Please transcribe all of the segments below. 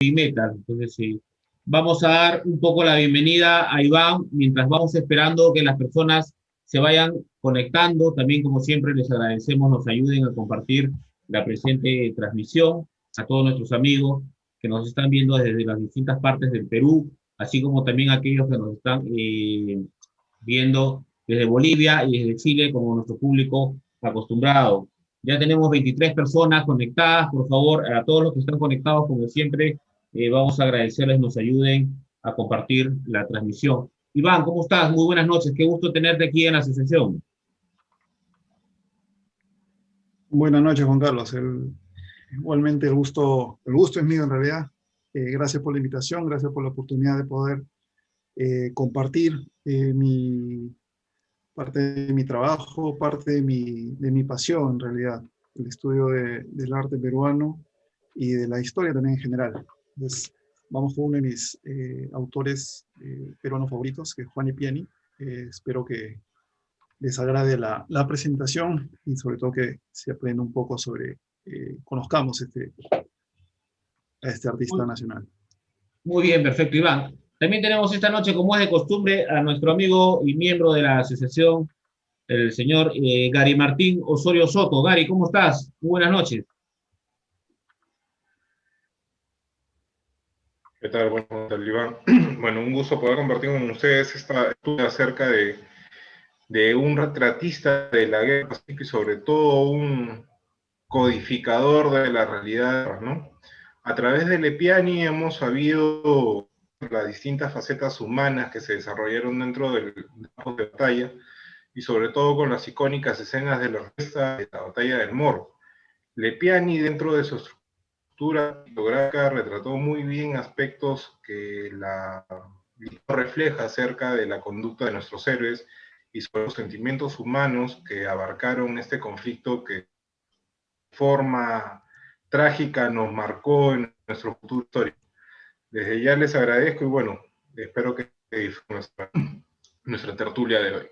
metal. Entonces, vamos a dar un poco la bienvenida a Iván mientras vamos esperando que las personas se vayan conectando. También, como siempre, les agradecemos, nos ayuden a compartir la presente transmisión a todos nuestros amigos que nos están viendo desde las distintas partes del Perú, así como también aquellos que nos están viendo desde Bolivia y desde Chile, como nuestro público acostumbrado. Ya tenemos 23 personas conectadas. Por favor, a todos los que están conectados, como siempre, vamos a agradecerles, nos ayuden a compartir la transmisión. Iván, ¿cómo estás? Muy buenas noches. Qué gusto tenerte aquí en la asociación. Buenas noches, Juan Carlos. Igualmente el gusto es mío en realidad. Gracias por la invitación, gracias por la oportunidad de poder compartir parte de mi trabajo, parte de mi pasión en realidad, el estudio del arte peruano y de la historia también en general. Entonces, vamos con uno de mis autores peruanos favoritos, que es Juan Lipiani. Espero que les agrade la presentación y sobre todo que se aprenda un poco sobre, conozcamos a este artista Muy, nacional. muy bien, perfecto, Iván. También tenemos esta noche, como es de costumbre, a nuestro amigo y miembro de la asociación, el señor Gary Martín Osorio Soto. Gary, ¿cómo estás? Muy buenas noches. ¿Qué tal? Bueno, Iván. Bueno, un gusto poder compartir con ustedes esta estudia acerca de un retratista de la guerra pacífica y sobre todo un codificador de la realidad, ¿no? A través de Lepiani hemos sabido las distintas facetas humanas que se desarrollaron dentro del campo de batalla y sobre todo con las icónicas escenas de la batalla del Moro. Lepiani, dentro de su estructura fotográfica, retrató muy bien aspectos que la refleja acerca de la conducta de nuestros héroes y sobre los sentimientos humanos que abarcaron este conflicto que de forma trágica nos marcó en nuestro futuro histórico. Desde ya les agradezco y bueno, espero que disfruten nuestra tertulia de hoy.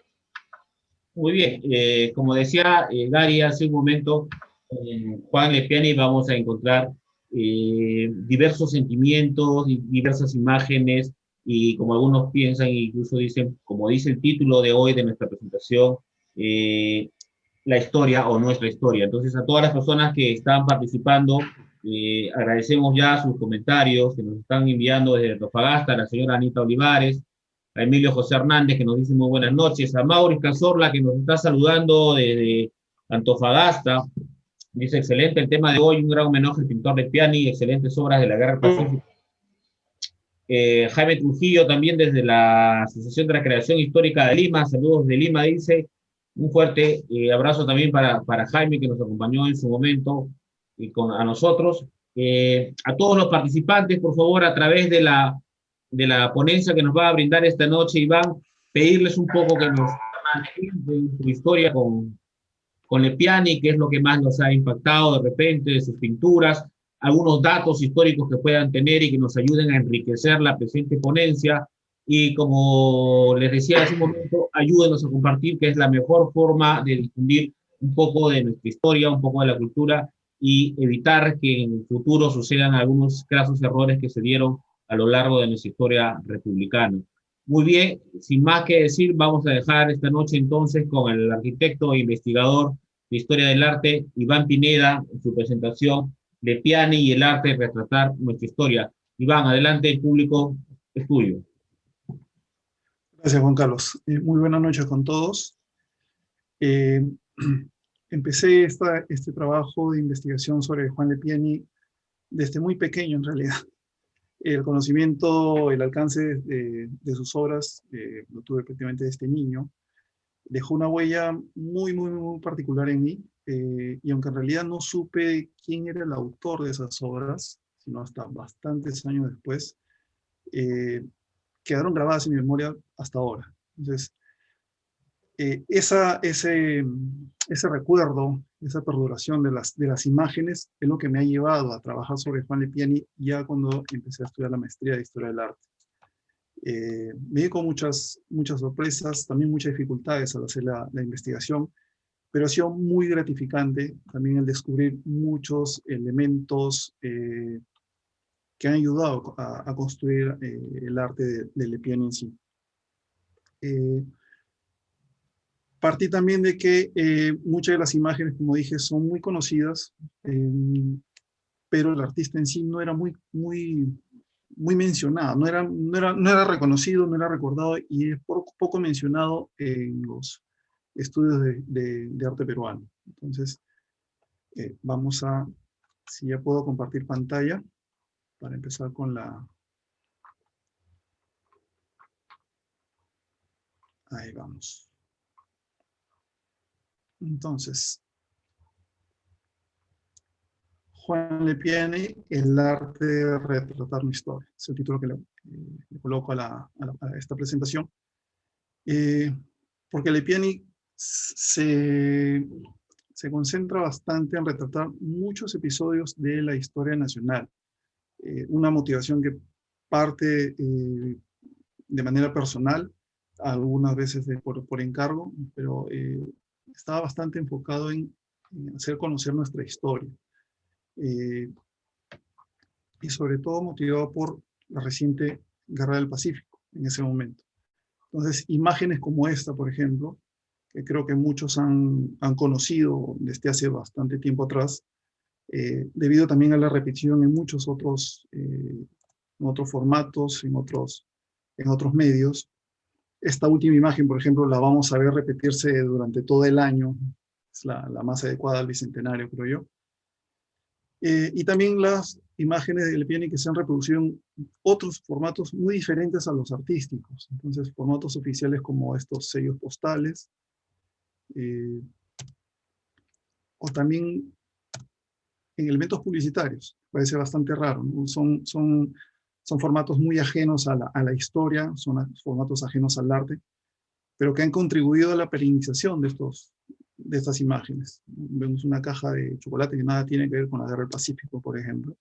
Muy bien, como decía Gary hace un momento, en Juan Lepiani vamos a encontrar diversos sentimientos y diversas imágenes y como algunos piensan, incluso dicen, como dice el título de hoy de nuestra presentación, eh, la historia o nuestra historia. Entonces a todas las personas que están participando, agradecemos ya sus comentarios que nos están enviando desde Antofagasta, la señora Anita Olivares, a Emilio José Hernández, que nos dice muy buenas noches, a Mauricio Cazorla, que nos está saludando desde Antofagasta, dice excelente el tema de hoy, un gran homenaje al pintor Lepiani, excelentes obras de la Guerra del Pacífico. Jaime Trujillo también desde la Asociación de la Creación Histórica de Lima, saludos de Lima, dice, un fuerte abrazo también para Jaime que nos acompañó en su momento y a nosotros. A todos los participantes, por favor, a través de la ponencia que nos va a brindar esta noche, Iván, pedirles un poco que nos cuenten su historia con Lepiani, qué es lo que más nos ha impactado de repente, de sus pinturas, algunos datos históricos que puedan tener y que nos ayuden a enriquecer la presente ponencia. Y como les decía hace un momento, ayúdenos a compartir, que es la mejor forma de difundir un poco de nuestra historia, un poco de la cultura y evitar que en el futuro sucedan algunos casos errores que se dieron a lo largo de nuestra historia republicana. Muy bien, sin más que decir, vamos a dejar esta noche entonces con el arquitecto e investigador de historia del arte, Iván Pineda, en su presentación de Piani y el arte de retratar nuestra historia. Iván, adelante, el público es tuyo. Gracias, Juan Carlos. Muy buenas noches con todos. Eh, Empecé este trabajo de investigación sobre Juan Lepiani desde muy pequeño en realidad. El conocimiento, el alcance de sus obras lo tuve prácticamente desde niño. Dejó una huella muy, muy, muy particular en mí, y aunque en realidad no supe quién era el autor de esas obras, sino hasta bastantes años después, eh, quedaron grabadas en mi memoria hasta ahora. Entonces, ese recuerdo, esa perduración de las imágenes es lo que me ha llevado a trabajar sobre Juan Lepiani ya cuando empecé a estudiar la maestría de Historia del Arte. Me di con muchas, muchas sorpresas, también muchas dificultades al hacer la investigación, pero ha sido muy gratificante también el descubrir muchos elementos que han ayudado a construir el arte de Lepiani en sí. Partí también de que muchas de las imágenes, como dije, son muy conocidas, pero el artista en sí no era muy mencionado, no era reconocido, no era recordado y es poco mencionado en los estudios de arte peruano. Entonces, vamos a, si ya puedo compartir pantalla, para empezar con la... Ahí vamos. Entonces, Juan Lepiani, el arte de retratar una historia. Es el título que le coloco a esta presentación. Porque Lepiani se concentra bastante en retratar muchos episodios de la historia nacional. Una motivación que parte de manera personal, algunas veces por encargo, pero estaba bastante enfocado en hacer conocer nuestra historia. Y sobre todo motivado por la reciente Guerra del Pacífico en ese momento. Entonces, imágenes como esta, por ejemplo, que creo que muchos han conocido desde hace bastante tiempo atrás, debido también a la repetición en muchos otros formatos, en otros medios. Esta última imagen, por ejemplo, la vamos a ver repetirse durante todo el año. Es la más adecuada al Bicentenario, creo yo. Y también las imágenes de Lepiani que se han reproducido en otros formatos muy diferentes a los artísticos. Entonces, formatos oficiales como estos sellos postales, o también en elementos publicitarios. Parece bastante raro, ¿no? Son formatos muy ajenos a la historia, son formatos ajenos al arte, pero que han contribuido a la perennización de estas imágenes. Vemos una caja de chocolate que nada tiene que ver con la Guerra del Pacífico, por ejemplo.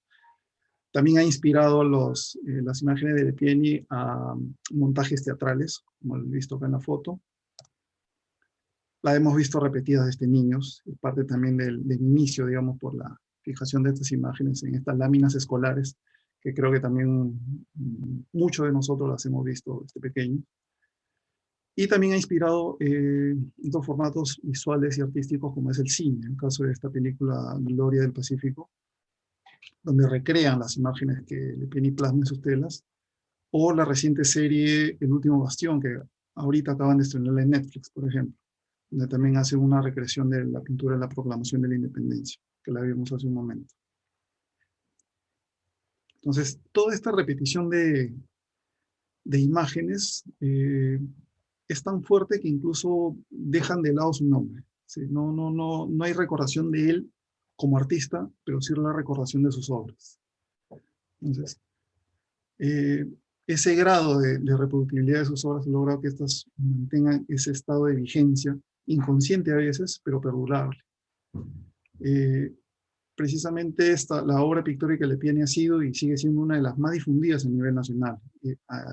También ha inspirado las imágenes de Lepiani a montajes teatrales, como lo he visto acá en la foto. La hemos visto repetidas desde niños, es parte también del inicio, digamos, por la fijación de estas imágenes en estas láminas escolares, que creo que también muchos de nosotros las hemos visto desde pequeños. Y también ha inspirado otros formatos visuales y artísticos como es el cine, en el caso de esta película Gloria del Pacífico, donde recrean las imágenes que Lepiani plasma en sus telas, o la reciente serie El Último Bastión, que ahorita acaban de estrenarla en Netflix, por ejemplo, donde también hace una recreación de la pintura de la proclamación de la independencia, que la vimos hace un momento. Entonces, toda esta repetición de imágenes es tan fuerte que incluso dejan de lado su nombre. ¿Sí? No hay recordación de él como artista, pero sí la recordación de sus obras. Entonces, ese grado de reproductibilidad de sus obras ha logrado que estas mantengan ese estado de vigencia, inconsciente a veces, pero perdurable. Precisamente la obra pictórica de Lepiani ha sido y sigue siendo una de las más difundidas a nivel nacional.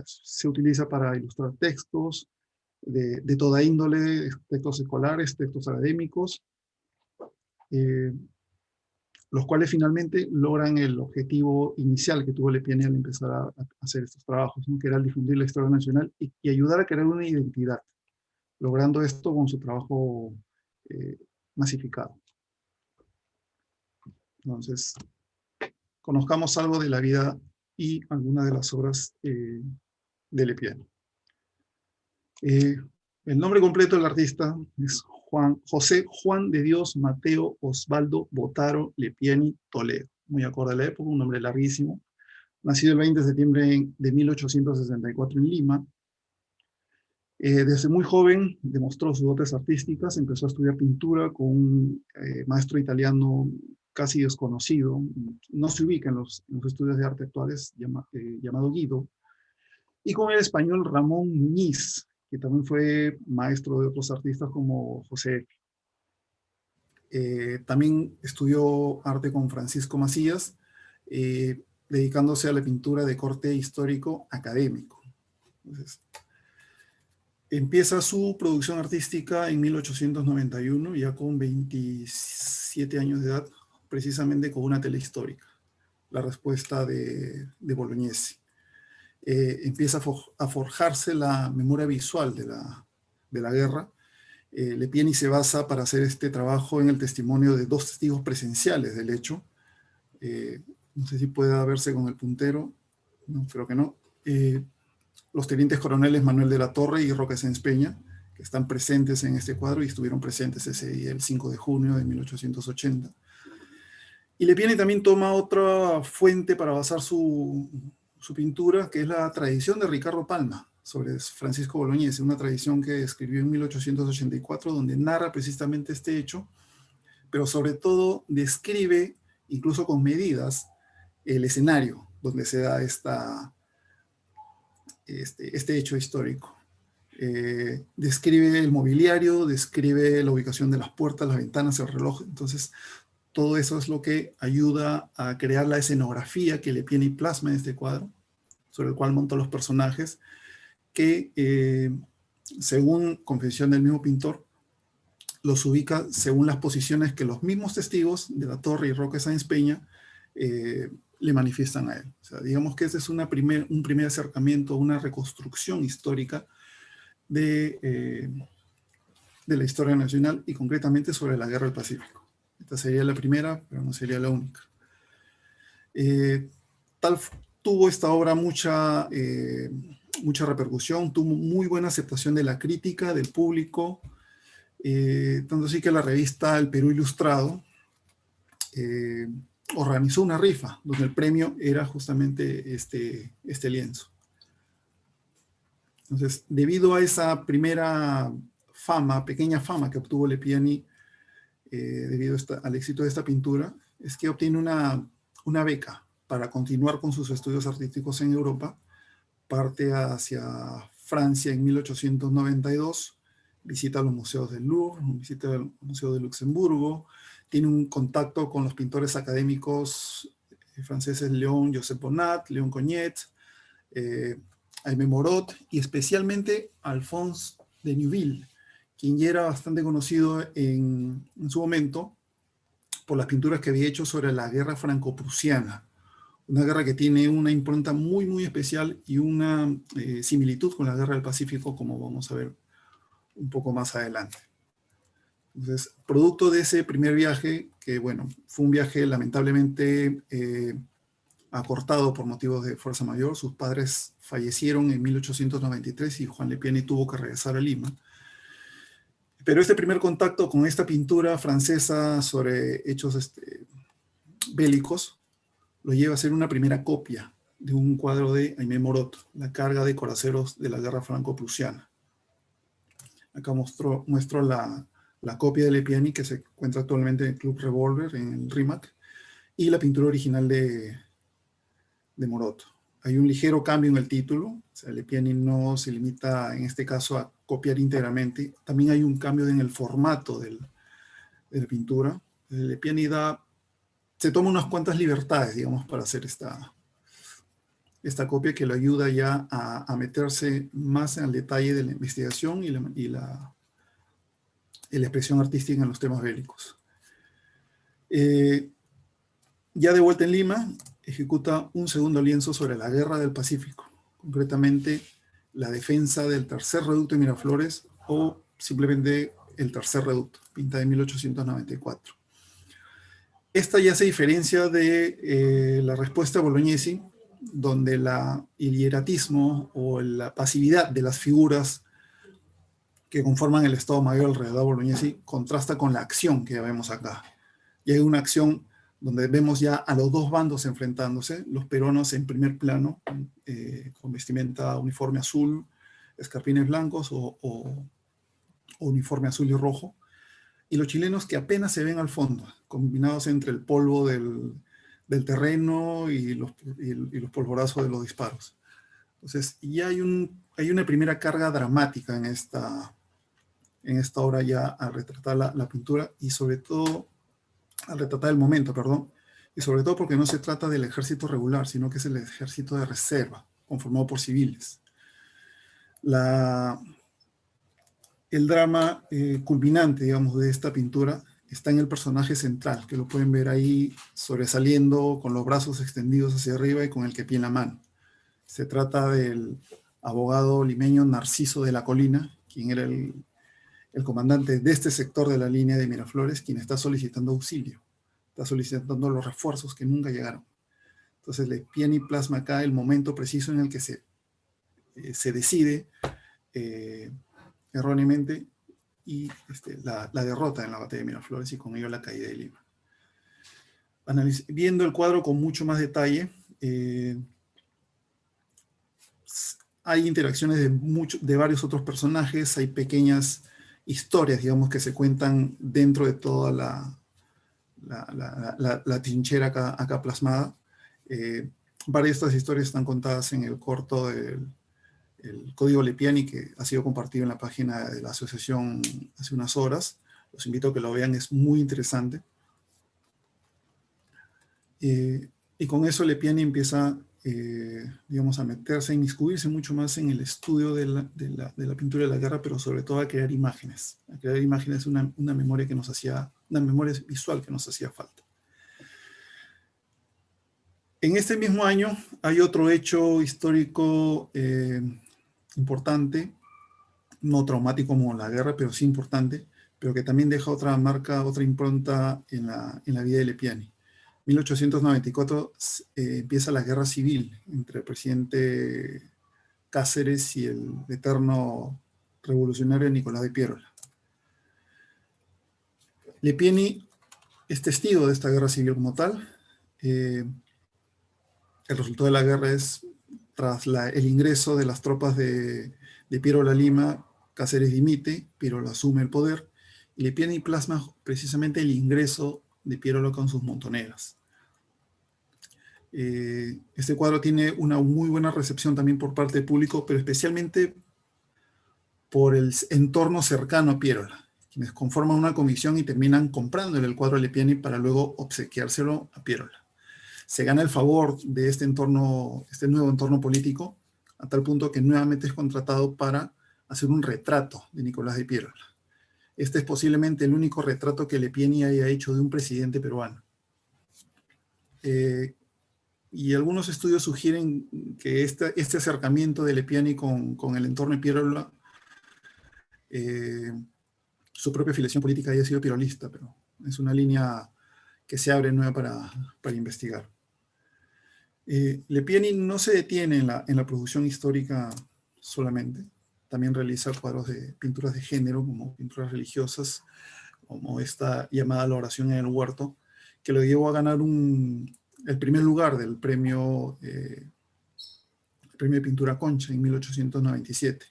Se utiliza para ilustrar textos de toda índole, textos escolares, textos académicos, los cuales finalmente logran el objetivo inicial que tuvo Lepiani al empezar a hacer estos trabajos, ¿no? Que era el difundir la historia nacional y ayudar a crear una identidad, logrando esto con su trabajo masificado. Entonces, conozcamos algo de la vida y algunas de las obras de Lepiani. El nombre completo del artista es José Juan de Dios Mateo Osvaldo Botaro Lepiani Toledo. Muy acorde a la época, un nombre larguísimo. Nacido el 20 de septiembre de 1864 en Lima. Desde muy joven demostró sus dotes artísticas, empezó a estudiar pintura con un maestro italiano casi desconocido, no se ubica en los estudios de arte actuales, llamado Guido, y con el español Ramón Muñiz, que también fue maestro de otros artistas como José. También estudió arte con Francisco Macías, dedicándose a la pintura de corte histórico académico. Entonces, empieza su producción artística en 1891, ya con 27 años de edad, precisamente con una tela histórica. la respuesta de Bolognesi. Empieza a forjarse la memoria visual de la guerra. Lepieni se basa para hacer este trabajo en el testimonio de 2 testigos presenciales del hecho. No sé si pueda verse con el puntero, no, creo que no. Los tenientes coroneles Manuel de la Torre y Roque Sáenz Peña, que están presentes en este cuadro y estuvieron presentes ese día, el 5 de junio de 1880. Y Lepieni también toma otra fuente para basar su pintura, que es la tradición de Ricardo Palma sobre Francisco Bolognesi, una tradición que escribió en 1884, donde narra precisamente este hecho, pero sobre todo describe, incluso con medidas, el escenario donde se da este hecho histórico. Describe el mobiliario, describe la ubicación de las puertas, las ventanas, el reloj. Entonces, todo eso es lo que ayuda a crear la escenografía que Lepieni plasma en este cuadro, sobre el cual monta los personajes, que, según confesión del mismo pintor, los ubica según las posiciones que los mismos testigos de la Torre y Roque Sáenz Peña le manifiestan a él. O sea, digamos que este es un primer acercamiento, una reconstrucción histórica de la historia nacional y concretamente sobre la Guerra del Pacífico. Esta sería la primera, pero no sería la única. Tuvo esta obra mucha repercusión, tuvo muy buena aceptación de la crítica, del público, tanto así que la revista El Perú Ilustrado organizó una rifa, donde el premio era justamente este lienzo. Entonces, debido a esa primera pequeña fama que obtuvo Lepieni, debido al éxito de esta pintura, es que obtiene una beca para continuar con sus estudios artísticos en Europa. Parte hacia Francia en 1892, visita los museos del Louvre, visita el Museo de Luxemburgo, tiene un contacto con los pintores académicos franceses Joseph Bonnat, Léon Cognet, Aimé Morot y especialmente Alphonse de Neuville, quien ya era bastante conocido en su momento por las pinturas que había hecho sobre la guerra franco-prusiana, una guerra que tiene una impronta muy, muy especial y una similitud con la Guerra del Pacífico, como vamos a ver un poco más adelante. Entonces, producto de ese primer viaje, que bueno, fue un viaje lamentablemente acortado por motivos de fuerza mayor, sus padres fallecieron en 1893 y Juan Lepieni tuvo que regresar a Lima. Pero este primer contacto con esta pintura francesa sobre hechos bélicos lo lleva a hacer una primera copia de un cuadro de Aimé Morot, La carga de coraceros de la guerra franco-prusiana. Acá muestro la copia de Lepieni que se encuentra actualmente en el Club Revolver, en el RIMAC, y la pintura original de Morot. Hay un ligero cambio en el título, o sea, Lepieni no se limita en este caso a copiar íntegramente, también hay un cambio en el formato de la pintura. Lepieni se toma unas cuantas libertades, digamos, para hacer esta copia que lo ayuda ya a meterse más en el detalle de la investigación y la expresión artística en los temas bélicos. Ya de vuelta en Lima, ejecuta un segundo lienzo sobre la Guerra del Pacífico, concretamente la defensa del tercer reducto de Miraflores o simplemente el tercer reducto, pintada en 1894. Esta ya se diferencia de la respuesta de Bolognesi, donde el hieratismo o la pasividad de las figuras que conforman el Estado Mayor alrededor de Bolognesi contrasta con la acción que ya vemos acá. Y hay una acción donde vemos ya a los dos bandos enfrentándose, los peruanos en primer plano, con vestimenta uniforme azul, escarpines blancos o uniforme azul y rojo, y los chilenos que apenas se ven al fondo, combinados entre el polvo del terreno y los polvorazos de los disparos. Entonces, ya hay una primera carga dramática en esta obra ya al retratar la pintura y sobre todo, al retratar el momento, perdón, y sobre todo porque no se trata del ejército regular, sino que es el ejército de reserva, conformado por civiles. El drama culminante, digamos, de esta pintura está en el personaje central, que lo pueden ver ahí sobresaliendo con los brazos extendidos hacia arriba y con el kepi en la mano. Se trata del abogado limeño Narciso de la Colina, quien era el comandante de este sector de la línea de Miraflores, quien está solicitando auxilio, está solicitando los refuerzos que nunca llegaron. Entonces Lepiani plasma acá el momento preciso en el que se decide erróneamente y la derrota en la batalla de Miraflores y con ello la caída de Lima. Viendo el cuadro con mucho más detalle, hay interacciones de varios otros personajes, hay pequeñas historias, digamos, que se cuentan dentro de toda la trinchera acá plasmada. Varias de estas historias están contadas en el corto del Código Lepiani, que ha sido compartido en la página de la asociación hace unas horas. Los invito a que lo vean, es muy interesante. Y con eso Lepiani empieza, digamos, a meterse, a inmiscuirse mucho más en el estudio de la pintura de la guerra, pero sobre todo a crear imágenes. A crear imágenes, una memoria que nos hacía, una memoria visual que nos hacía falta. En este mismo año hay otro hecho histórico importante, no traumático como la guerra, pero sí importante, pero que también deja otra marca, otra impronta en la vida de Lepiani. 1894 empieza la guerra civil entre el presidente Cáceres y el eterno revolucionario Nicolás de Piérola. Lepiani es testigo de esta guerra civil como tal. El resultado de la guerra es, tras el ingreso de las tropas de Piérola a Lima, Cáceres dimite, Piérola asume el poder, y Lepiani plasma precisamente el ingreso de Piérola con sus montoneras. Este cuadro tiene una muy buena recepción también por parte del público, pero especialmente por el entorno cercano a Piérola, quienes conforman una comisión y terminan comprándole el cuadro a Lepiani para luego obsequiárselo a Piérola. Se gana el favor de este entorno, este nuevo entorno político, a tal punto que nuevamente es contratado para hacer un retrato de Nicolás de Piérola. Este es posiblemente el único retrato que Lepiani haya hecho de un presidente peruano. Y algunos estudios sugieren que este acercamiento de Lepiani con el entorno de Piérola, su propia afiliación política haya sido pirolista, pero es una línea que se abre nueva para investigar. Lepiani no se detiene en la producción histórica solamente, también realiza cuadros de pinturas de género, como pinturas religiosas, como esta llamada La oración en el huerto, que lo llevó a ganar el primer lugar del premio de pintura Concha en 1897.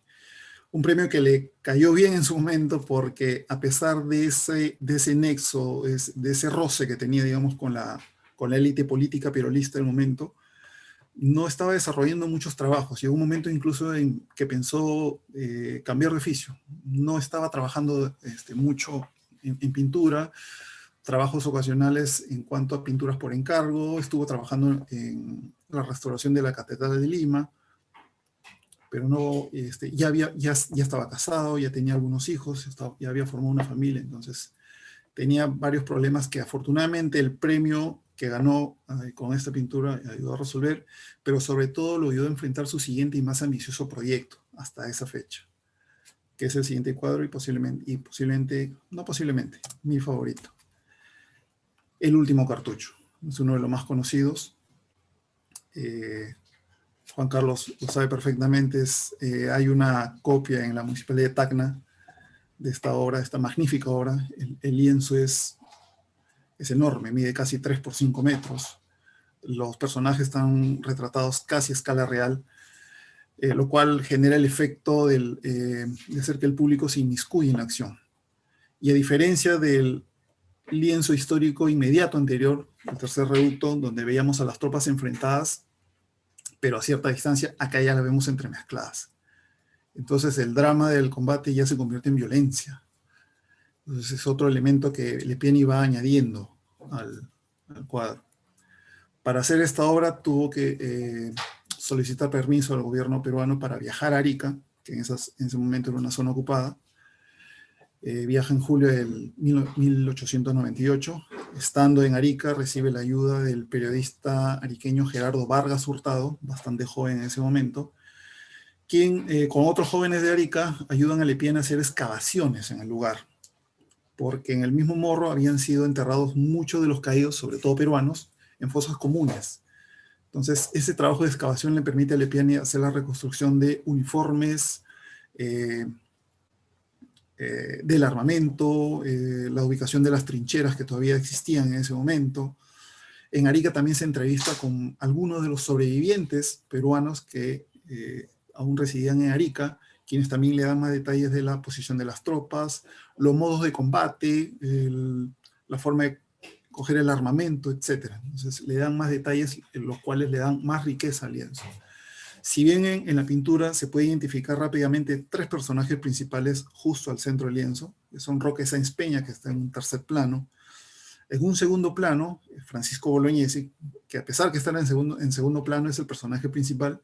Un premio que le cayó bien en su momento porque, a pesar de ese nexo, de ese roce que tenía, digamos, con la élite política pirolista del momento, no estaba desarrollando muchos trabajos. Llegó un momento incluso en que pensó cambiar de oficio. No estaba trabajando mucho en pintura, trabajos ocasionales en cuanto a pinturas por encargo, estuvo trabajando en la restauración de la Catedral de Lima, pero no, ya estaba casado, ya tenía algunos hijos, ya había formado una familia, entonces tenía varios problemas que afortunadamente el premio que ganó con esta pintura ayudó a resolver, pero sobre todo lo ayudó a enfrentar su siguiente y más ambicioso proyecto hasta esa fecha, que es el siguiente cuadro mi favorito. El último cartucho. Es uno de los más conocidos. Juan Carlos lo sabe perfectamente. Hay una copia en la Municipalidad de Tacna de esta obra, esta magnífica obra. El lienzo es enorme, mide casi 3 por 5 metros. Los personajes están retratados casi a escala real, lo cual genera el efecto de hacer que el público se inmiscuya en la acción. Y a diferencia del lienzo histórico inmediato anterior, el tercer reducto, donde veíamos a las tropas enfrentadas, pero a cierta distancia, acá ya las vemos entremezcladas. Entonces el drama del combate ya se convierte en violencia. Entonces es otro elemento que Lepiani va añadiendo al cuadro. Para hacer esta obra tuvo que solicitar permiso al gobierno peruano para viajar a Arica, que en ese momento era una zona ocupada, Viaja en julio del 1898. Estando en Arica, recibe la ayuda del periodista ariqueño Gerardo Vargas Hurtado, bastante joven en ese momento, quien, con otros jóvenes de Arica, ayudan a Lepiene a hacer excavaciones en el lugar, porque en el mismo morro habían sido enterrados muchos de los caídos, sobre todo peruanos, en fosas comunes. Entonces, ese trabajo de excavación le permite a Lepiane hacer la reconstrucción de uniformes, del armamento, la ubicación de las trincheras que todavía existían en ese momento. En Arica también se entrevista con algunos de los sobrevivientes peruanos que aún residían en Arica, quienes también le dan más detalles de la posición de las tropas, los modos de combate, la forma de coger el armamento, etc. Entonces le dan más detalles, los cuales le dan más riqueza al lienzo. Si bien en la pintura se puede identificar rápidamente tres personajes principales justo al centro del lienzo, que son Roque Sáenz Peña, que está en un tercer plano. En un segundo plano, Francisco Bolognesi, que a pesar que está en segundo plano, es el personaje principal.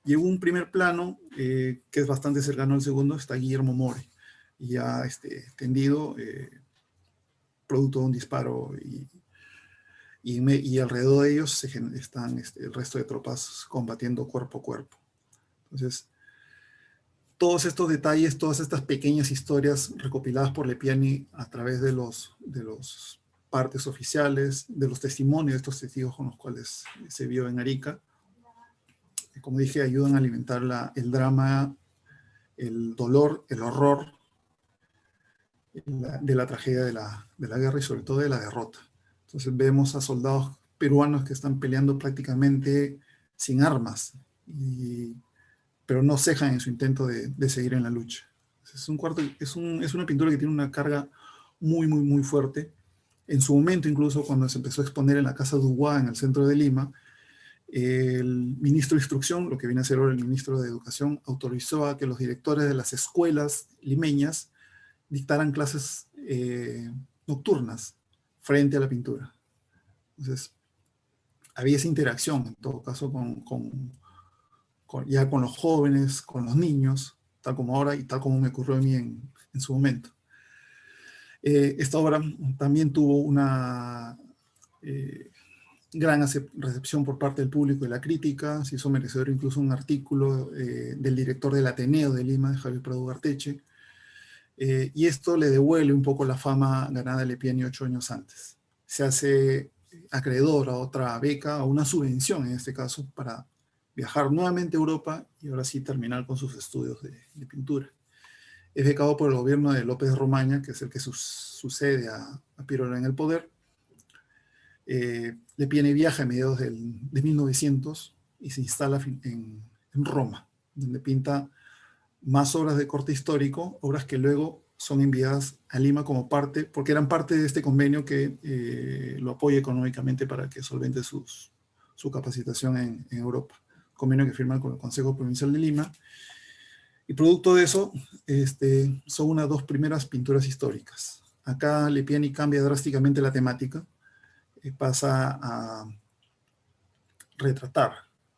Y en un primer plano, que es bastante cercano al segundo, está Guillermo More, ya tendido, producto de un disparo, y alrededor de ellos están el resto de tropas combatiendo cuerpo a cuerpo. Entonces, todos estos detalles, todas estas pequeñas historias recopiladas por Lepiani a través de los partes oficiales, de los testimonios de estos testigos con los cuales se vio en Arica, como dije, ayudan a alimentar el drama, el dolor, el horror de la tragedia de la guerra y sobre todo de la derrota. Entonces vemos a soldados peruanos que están peleando prácticamente sin armas, pero no cejan en su intento de seguir en la lucha. Es una pintura que tiene una carga muy, muy, muy fuerte. En su momento, incluso cuando se empezó a exponer en la Casa Dubois, en el centro de Lima, el ministro de Instrucción, lo que viene a ser ahora el ministro de Educación, autorizó a que los directores de las escuelas limeñas dictaran clases nocturnas frente a la pintura. Entonces, había esa interacción, en todo caso, ya con los jóvenes, con los niños, tal como ahora y tal como me ocurrió a mí en su momento. Esta obra también tuvo una gran recepción por parte del público y la crítica. Se hizo merecedor incluso un artículo del director del Ateneo de Lima, de Javier Prado Garteche, y esto le devuelve un poco la fama ganada a Lepiani 8 años antes. Se hace acreedor a otra beca, a una subvención en este caso, para viajar nuevamente a Europa y ahora sí terminar con sus estudios de pintura. Es becado por el gobierno de López Romaña, que es el que sucede a Pirola en el poder. Lepiani viaja a mediados de 1900 y se instala en Roma, donde pinta más obras de corte histórico, obras que luego son enviadas a Lima como parte, porque eran parte de este convenio que lo apoya económicamente para que solvente su capacitación en Europa. Convenio que firman con el Consejo Provincial de Lima. Y producto de eso, son unas dos primeras pinturas históricas. Acá Lepiani cambia drásticamente la temática, pasa a retratar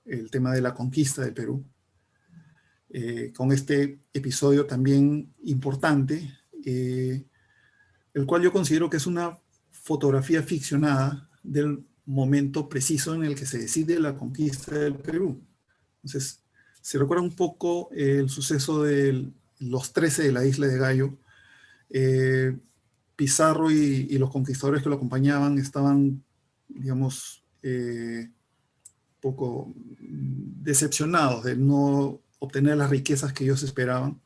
el tema de la conquista del Perú, con este episodio también importante, el cual yo considero que es una fotografía ficcionada del momento preciso en el que se decide la conquista del Perú. Entonces, se recuerda un poco el suceso de los 13 de la isla de Gallo. Pizarro y los conquistadores que lo acompañaban estaban, digamos, poco decepcionados de no obtener las riquezas que ellos esperaban.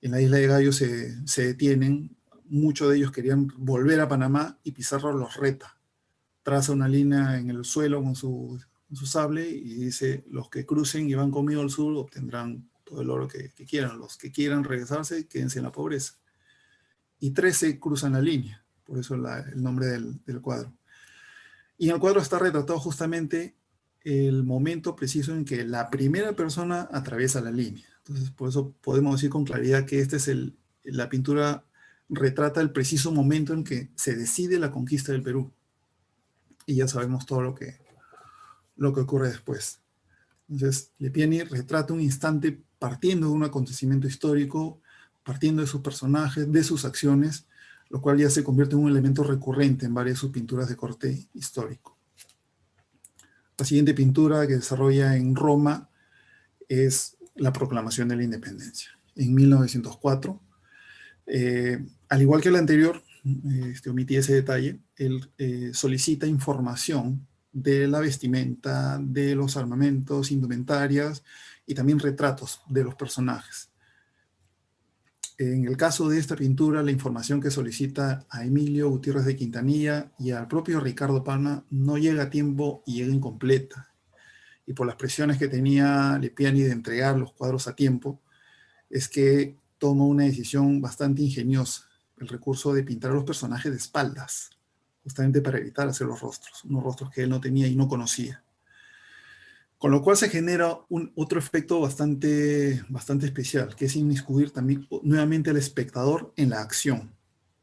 En la isla de Gallo se detienen, muchos de ellos querían volver a Panamá y Pizarro los reta. Traza una línea en el suelo con su sable y dice: los que crucen y van conmigo al sur obtendrán todo el oro que quieran. Los que quieran regresarse, quédense en la pobreza. Y 13 cruzan la línea, por eso el nombre del cuadro. Y en el cuadro está retratado justamente el momento preciso en que la primera persona atraviesa la línea. Entonces, por eso podemos decir con claridad que la pintura retrata el preciso momento en que se decide la conquista del Perú. Y ya sabemos todo lo que ocurre después. Entonces, Lepiani retrata un instante partiendo de un acontecimiento histórico, partiendo de sus personajes, de sus acciones, lo cual ya se convierte en un elemento recurrente en varias de sus pinturas de corte histórico. La siguiente pintura que desarrolla en Roma es la proclamación de la independencia. En 1904, al igual que la anterior, omití ese detalle, él solicita información de la vestimenta, de los armamentos, indumentarias y también retratos de los personajes. En el caso de esta pintura, la información que solicita a Emilio Gutiérrez de Quintanilla y al propio Ricardo Palma no llega a tiempo y llega incompleta. Y por las presiones que tenía Lepiani de entregar los cuadros a tiempo, es que toma una decisión bastante ingeniosa, el recurso de pintar a los personajes de espaldas, justamente para evitar hacer los rostros, unos rostros que él no tenía y no conocía. Con lo cual se genera otro efecto bastante especial, que es inmiscuir también nuevamente al espectador en la acción.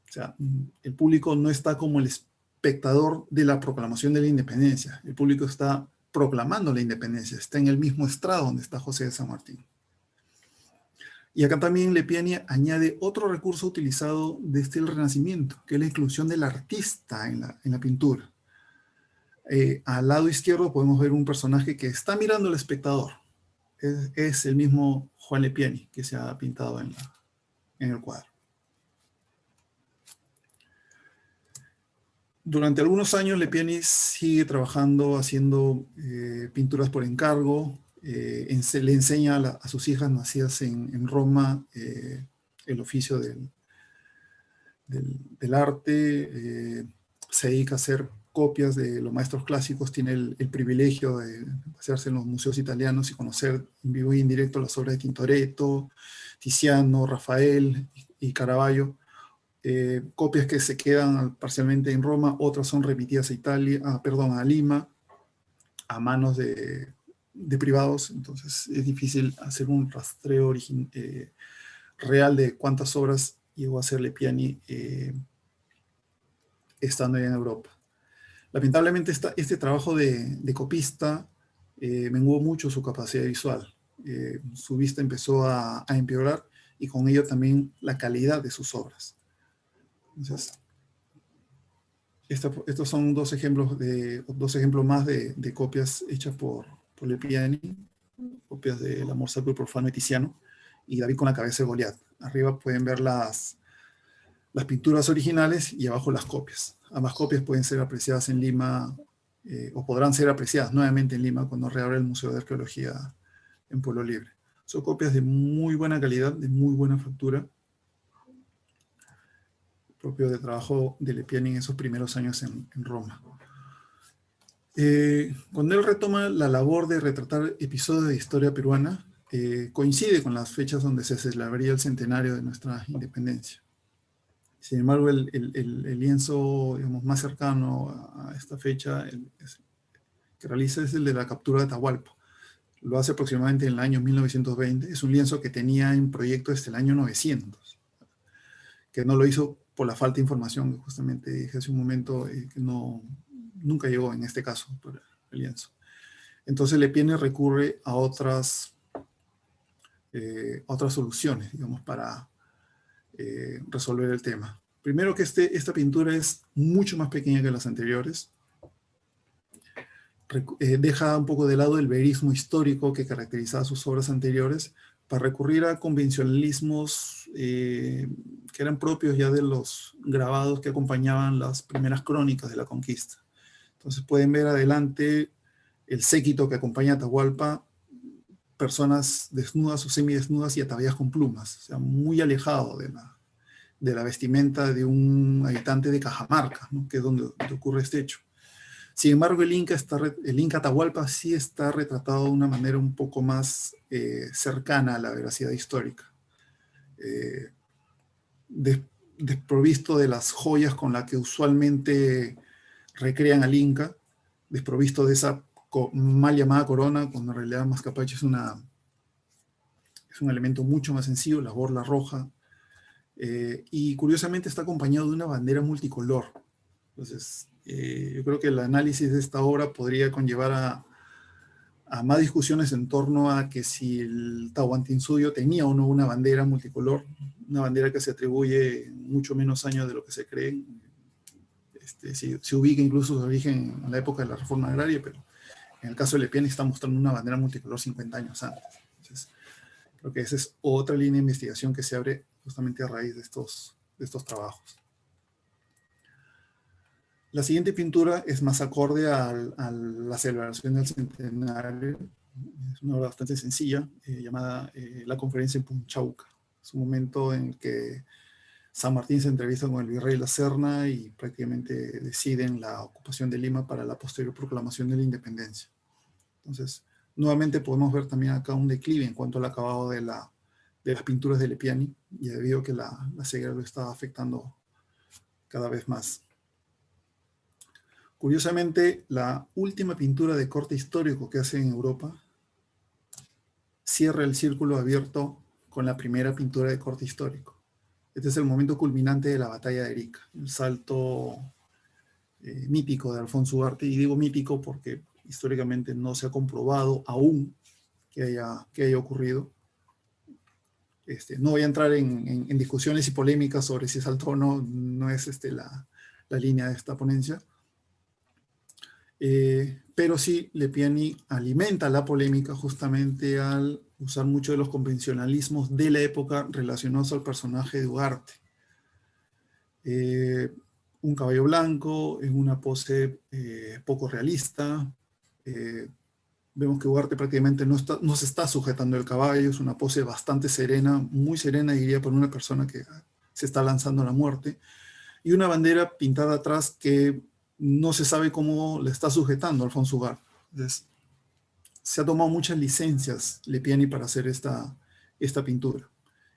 O sea, el público no está como el espectador de la proclamación de la independencia. El público está proclamando la independencia, está en el mismo estrado donde está José de San Martín. Y acá también Lepiani añade otro recurso utilizado desde el Renacimiento, que es la inclusión del artista en la pintura. Al lado izquierdo podemos ver un personaje que está mirando al espectador. Es el mismo Juan Lepiani que se ha pintado en el cuadro. Durante algunos años Lepiani sigue trabajando, haciendo pinturas por encargo. Le enseña a sus hijas nacidas en Roma el oficio del arte. Se dedica a hacer copias de los maestros clásicos, tiene el privilegio de pasearse en los museos italianos y conocer en vivo y en directo las obras de Tintoretto, Tiziano, Rafael y Caravaggio. Copias que se quedan parcialmente en Roma, otras son remitidas a Lima, a manos de privados, entonces es difícil hacer un rastreo real de cuántas obras llegó a hacer Lepiani estando allá en Europa. Lamentablemente este trabajo de copista menguó mucho su capacidad visual. Su vista empezó a empeorar y con ello también la calidad de sus obras. Entonces, estos son dos ejemplos más de copias hechas por Lepiani, copias del Amor Sacro y Profano de Tiziano y David con la cabeza de Goliat. Arriba pueden ver las pinturas originales y abajo las copias. Ambas copias pueden ser apreciadas en Lima o podrán ser apreciadas nuevamente en Lima cuando reabra el Museo de Arqueología en Pueblo Libre. Son copias de muy buena calidad, de muy buena factura, propio de trabajo de Lepiani en esos primeros años en Roma. Cuando él retoma la labor de retratar episodios de historia peruana, coincide con las fechas donde se celebraría el centenario de nuestra independencia. Sin embargo, el lienzo, digamos, más cercano a esta fecha que realiza es el de la captura de Atahualpa. Lo hace aproximadamente en el año 1920. Es un lienzo que tenía en proyecto desde el año 900, que no lo hizo por la falta de información, que justamente dije hace un momento, que nunca llegó en este caso por el lienzo. Entonces Lepiani recurre a otras soluciones, digamos, para resolver el tema. Primero que esta pintura es mucho más pequeña que las anteriores. Deja un poco de lado el verismo histórico que caracterizaba sus obras anteriores para recurrir a convencionalismos que eran propios ya de los grabados que acompañaban las primeras crónicas de la conquista. Entonces pueden ver adelante el séquito que acompaña a Atahualpa, personas desnudas o semidesnudas y ataviadas con plumas, o sea, muy alejado de la vestimenta de un habitante de Cajamarca, ¿no? Que es donde ocurre este hecho. Sin embargo, el Inca Atahualpa sí está retratado de una manera un poco más cercana a la veracidad histórica. Desprovisto de las joyas con las que usualmente recrean al Inca, desprovisto de esa mal llamada corona, cuando en realidad Mascapache es un elemento mucho más sencillo, la borla roja, y curiosamente está acompañado de una bandera multicolor. Entonces, yo creo que el análisis de esta obra podría conllevar a más discusiones en torno a que si el Tahuantinsuyo tenía o no una bandera multicolor. una bandera que se atribuye mucho menos años de lo que se cree. Se ubica incluso su origen en la época de la reforma agraria, pero en el caso de Lepiani está mostrando una bandera multicolor 50 años antes. Entonces, creo que esa es otra línea de investigación que se abre justamente a raíz de estos trabajos. La siguiente pintura es más acorde a la celebración del centenario. Es una obra bastante sencilla, llamada La Conferencia en Punchauca. Es un momento en el que San Martín se entrevista con el virrey La Serna y prácticamente deciden la ocupación de Lima para la posterior proclamación de la independencia. Entonces, nuevamente podemos ver también acá un declive en cuanto al acabado de las pinturas de Lepiani, y debido a que la ceguera lo está afectando cada vez más. Curiosamente, la última pintura de corte histórico que hace en Europa cierra el círculo abierto con la primera pintura de corte histórico. Este es el momento culminante de la batalla de Arica, el salto mítico de Alfonso Ugarte, y digo mítico porque históricamente no se ha comprobado aún que haya ocurrido. No voy a entrar en discusiones y polémicas sobre si saltó o no, no es la línea de esta ponencia. Pero sí, Lepiani alimenta la polémica justamente al usar mucho de los convencionalismos de la época relacionados al personaje de Ugarte. Un caballo blanco, en una pose poco realista. Vemos que Ugarte prácticamente no se está sujetando el caballo, es una pose bastante serena, muy serena, diría, por una persona que se está lanzando a la muerte. Y una bandera pintada atrás que no se sabe cómo le está sujetando Alfonso Ugarte. Entonces, se ha tomado muchas licencias Lepiani para hacer esta pintura,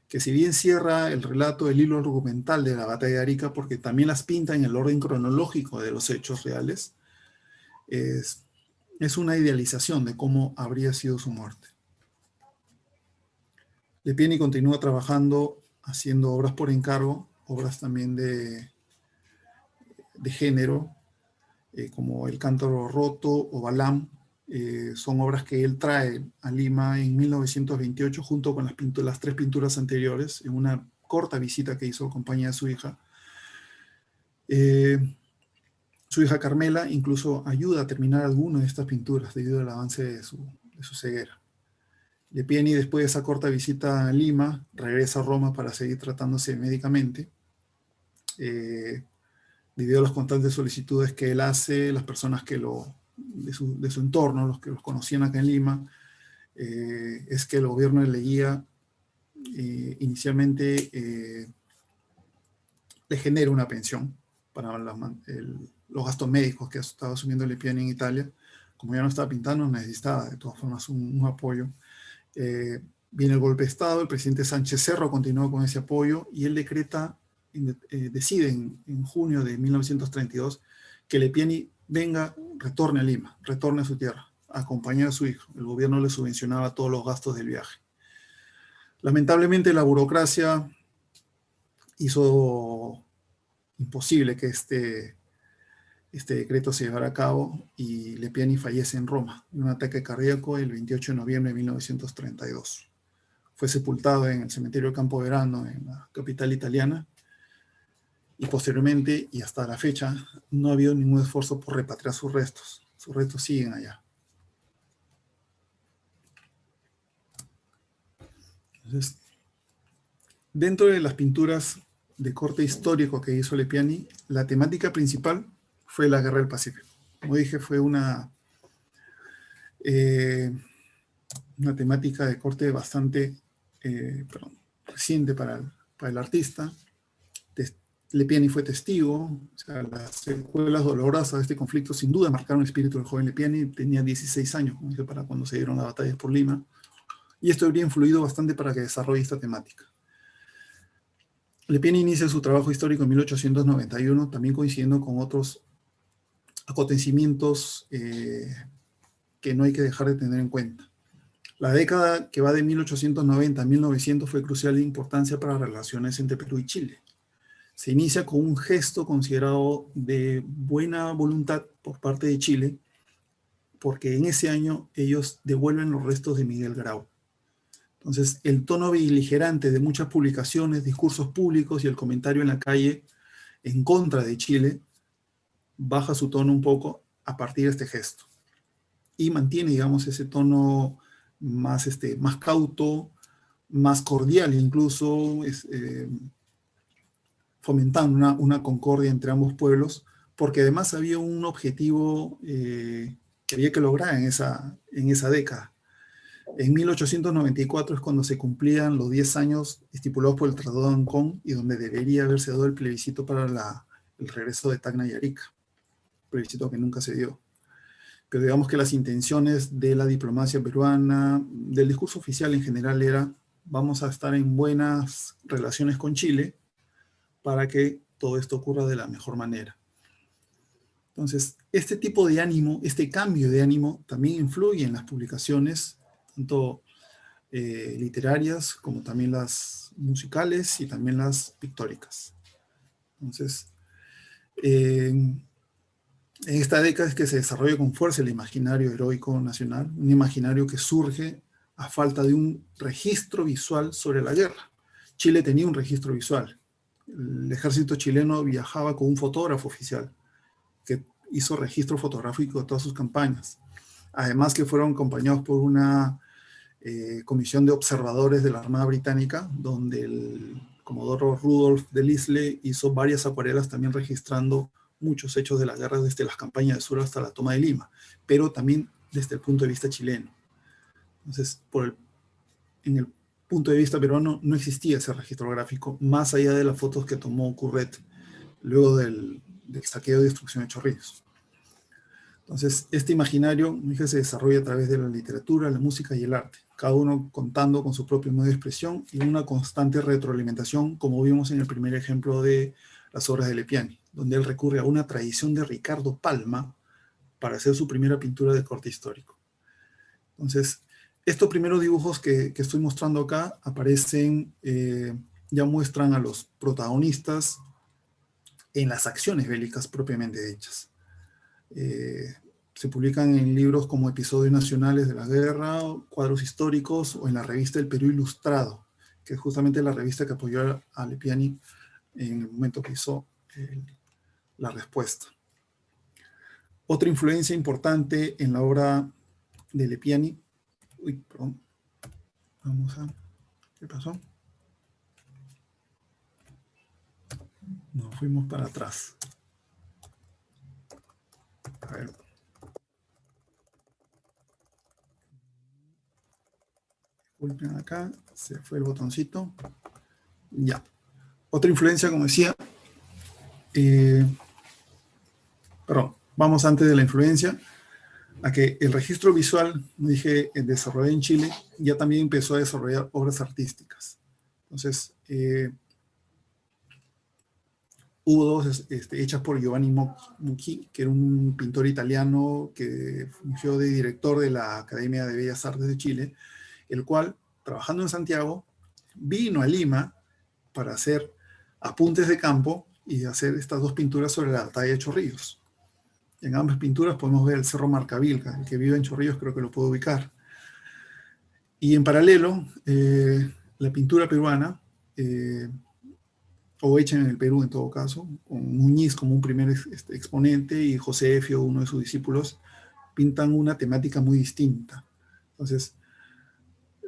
que si bien cierra el relato, el hilo argumental de la batalla de Arica, porque también las pinta en el orden cronológico de los hechos reales, es una idealización de cómo habría sido su muerte. Lepiani continúa trabajando, haciendo obras por encargo, obras también de género, como El Cántaro Roto o Balam. Son obras que él trae a Lima en 1928 junto con las tres pinturas anteriores, en una corta visita que hizo en compañía de su hija. Su hija Carmela incluso ayuda a terminar algunas de estas pinturas debido al avance de su ceguera. Lepiani, después de esa corta visita a Lima, regresa a Roma para seguir tratándose médicamente. Debido a las constantes solicitudes que él hace, las personas de su entorno, los que los conocían acá en Lima, es que el gobierno de Leguía inicialmente le genera una pensión para los gastos médicos que estaba asumiendo Lepiani en Italia. Como ya no estaba pintando, necesitaba de todas formas un apoyo. Viene el golpe de Estado, el presidente Sánchez Cerro continúa con ese apoyo y él decide en junio de 1932 que Lepiani retorne a Lima, retorne a su tierra, a acompañar a su hijo. El gobierno le subvencionaba todos los gastos del viaje. Lamentablemente la burocracia hizo imposible que este decreto se llevara a cabo y Lepiani fallece en Roma de un ataque cardíaco el 28 de noviembre de 1932. Fue sepultado en el cementerio Campo Verano, en la capital italiana, y posteriormente, y hasta la fecha, no ha habido ningún esfuerzo por repatriar sus restos. Sus restos siguen allá. Entonces, dentro de las pinturas de corte histórico que hizo Lepiani, la temática principal fue la Guerra del Pacífico. Como dije, fue una temática de corte bastante reciente para el artista. Lepiani fue testigo, o sea, las secuelas dolorosas de este conflicto sin duda marcaron el espíritu del joven Lepiani. Tenía 16 años, como dije, para cuando se dieron las batallas por Lima, y esto habría influido bastante para que desarrolle esta temática. Lepiani inicia su trabajo histórico en 1891, también coincidiendo con otros acontecimientos que no hay que dejar de tener en cuenta. La década que va de 1890 a 1900 fue crucial de importancia para las relaciones entre Perú y Chile. Se inicia con un gesto considerado de buena voluntad por parte de Chile, porque en ese año ellos devuelven los restos de Miguel Grau. Entonces, el tono beligerante de muchas publicaciones, discursos públicos y el comentario en la calle en contra de Chile baja su tono un poco a partir de este gesto. Y mantiene, digamos, ese tono más, más cauto, más cordial incluso, fomentando una concordia entre ambos pueblos, porque además había un objetivo que había que lograr en esa década. En 1894 es cuando se cumplían los 10 años estipulados por el Tratado de Ancón y donde debería haberse dado el plebiscito para el regreso de Tacna y Arica, plebiscito que nunca se dio. Pero digamos que las intenciones de la diplomacia peruana, del discurso oficial en general era: vamos a estar en buenas relaciones con Chile para que todo esto ocurra de la mejor manera. Entonces, este tipo de ánimo, este cambio de ánimo también influye en las publicaciones, tanto literarias como también las musicales y también las pictóricas. Entonces, en esta década es que se desarrolla con fuerza el imaginario heroico nacional, un imaginario que surge a falta de un registro visual sobre la guerra. Chile tenía un registro visual. El ejército chileno viajaba con un fotógrafo oficial que hizo registro fotográfico de todas sus campañas. Además que fueron acompañados por una comisión de observadores de la Armada Británica, donde el comodoro Rudolf de Lisle hizo varias acuarelas también registrando muchos hechos de la guerra desde las campañas de sur hasta la toma de Lima, pero también desde el punto de vista chileno. Entonces, en el punto de vista peruano no existía ese registro gráfico, más allá de las fotos que tomó Curret luego del saqueo y destrucción de Chorrillos. Entonces, este imaginario se desarrolla a través de la literatura, la música y el arte, cada uno contando con su propio medio de expresión y una constante retroalimentación, como vimos en el primer ejemplo de las obras de Lepiani, donde él recurre a una tradición de Ricardo Palma para hacer su primera pintura de corte histórico. Entonces, estos primeros dibujos que estoy mostrando acá aparecen, ya muestran a los protagonistas en las acciones bélicas propiamente hechas. Se publican en libros como Episodios Nacionales de la Guerra, Cuadros Históricos, o en la revista El Perú Ilustrado, que es justamente la revista que apoyó a Lepiani en el momento que hizo la respuesta. Otra influencia importante en la obra de Lepiani, ¿qué pasó? Nos fuimos para atrás. A ver. Disculpen acá, se fue el botoncito. Ya. Otra influencia, como decía, perdón, vamos antes de la influencia, a que el registro visual, dije, desarrollado en Chile, ya también empezó a desarrollar obras artísticas. Entonces, hubo dos hechas por Giovanni Mucchi, que era un pintor italiano que fungió de director de la Academia de Bellas Artes de Chile, el cual, trabajando en Santiago, vino a Lima para hacer apuntes de campo y hacer estas dos pinturas sobre la batalla de Chorrillos. En ambas pinturas podemos ver el Cerro Marcavilca, el que vive en Chorrillos creo que lo puedo ubicar. Y en paralelo, la pintura peruana, o hecha en el Perú en todo caso, con Muñiz como un primer exponente y José Efio, uno de sus discípulos, pintan una temática muy distinta. Entonces,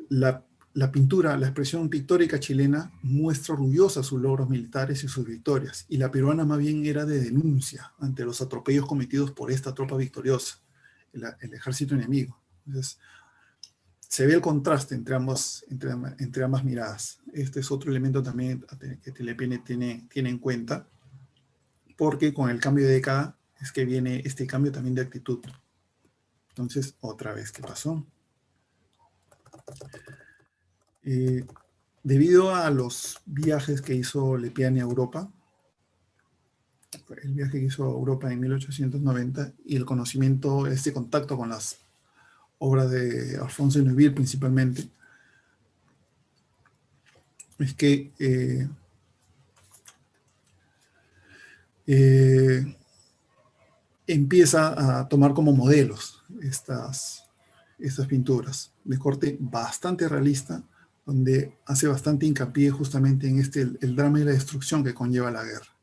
la pintura, la expresión pictórica chilena muestra orgullosa sus logros militares y sus victorias, y la peruana más bien era de denuncia ante los atropellos cometidos por esta tropa victoriosa, el ejército enemigo. Entonces, se ve el contraste entre ambas miradas. Este es otro elemento también que Lepiani tiene en cuenta, porque con el cambio de década es que viene este cambio también de actitud. Entonces, otra vez, ¿qué pasó? Debido a los viajes que hizo Lepiani a Europa, el viaje que hizo a Europa en 1890 y el conocimiento, este contacto con las obras de Alfonso de Neuville principalmente, es que empieza a tomar como modelos estas pinturas de corte bastante realista, donde hace bastante hincapié justamente en el drama y la destrucción que conlleva la guerra.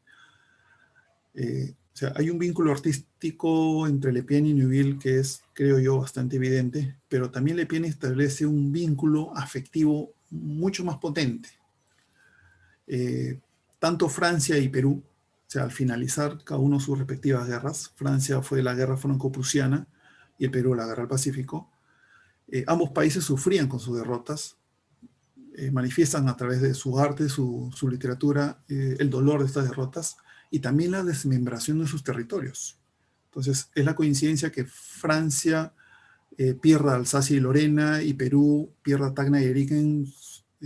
O sea, hay un vínculo artístico entre Lepiani y Neuville que es, creo yo, bastante evidente, pero también Lepiani establece un vínculo afectivo mucho más potente. Tanto Francia y Perú, o sea, al finalizar cada uno sus respectivas guerras, Francia fue la guerra franco-prusiana y el Perú la guerra del Pacífico, ambos países sufrían con sus derrotas, manifiestan a través de su arte, su literatura, el dolor de estas derrotas y también la desmembración de sus territorios. Entonces, es la coincidencia que Francia pierda Alsacia y Lorena y Perú pierda Tacna y Arica en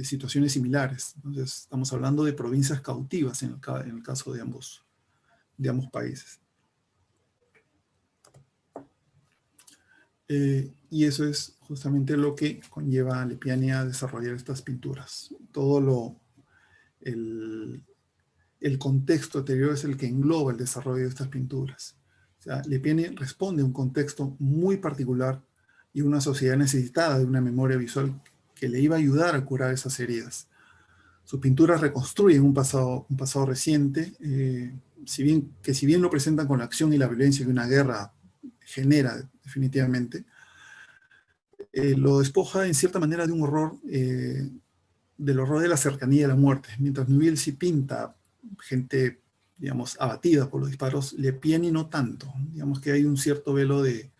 situaciones similares. Entonces, estamos hablando de provincias cautivas en el caso de ambos países. Y eso es justamente lo que conlleva a Lepiani a desarrollar estas pinturas. Todo el contexto anterior es el que engloba el desarrollo de estas pinturas. O sea, Lepiani responde a un contexto muy particular y una sociedad necesitada de una memoria visual que le iba a ayudar a curar esas heridas. Sus pinturas reconstruyen un pasado reciente, si bien lo presentan con la acción y la violencia que una guerra genera definitivamente, lo despoja en cierta manera de un horror, del horror de la cercanía de la muerte. Mientras Neuville sí pinta gente, digamos, abatida por los disparos, Lepiani no tanto. Digamos que hay un cierto velo de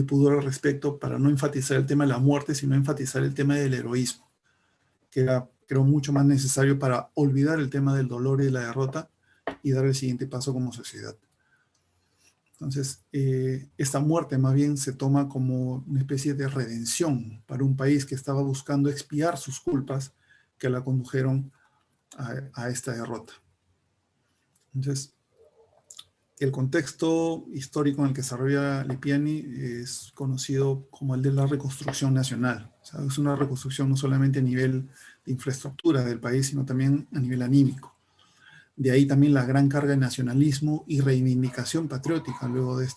pudor al respecto para no enfatizar el tema de la muerte, sino enfatizar el tema del heroísmo, que era, creo, mucho más necesario para olvidar el tema del dolor y de la derrota y dar el siguiente paso como sociedad. Entonces, esta muerte más bien se toma como una especie de redención para un país que estaba buscando expiar sus culpas que la condujeron a esta derrota. Entonces, el contexto histórico en el que se desarrolla Lepiani es conocido como el de la reconstrucción nacional. O sea, es una reconstrucción no solamente a nivel de infraestructura del país, sino también a nivel anímico. De ahí también la gran carga de nacionalismo y reivindicación patriótica luego de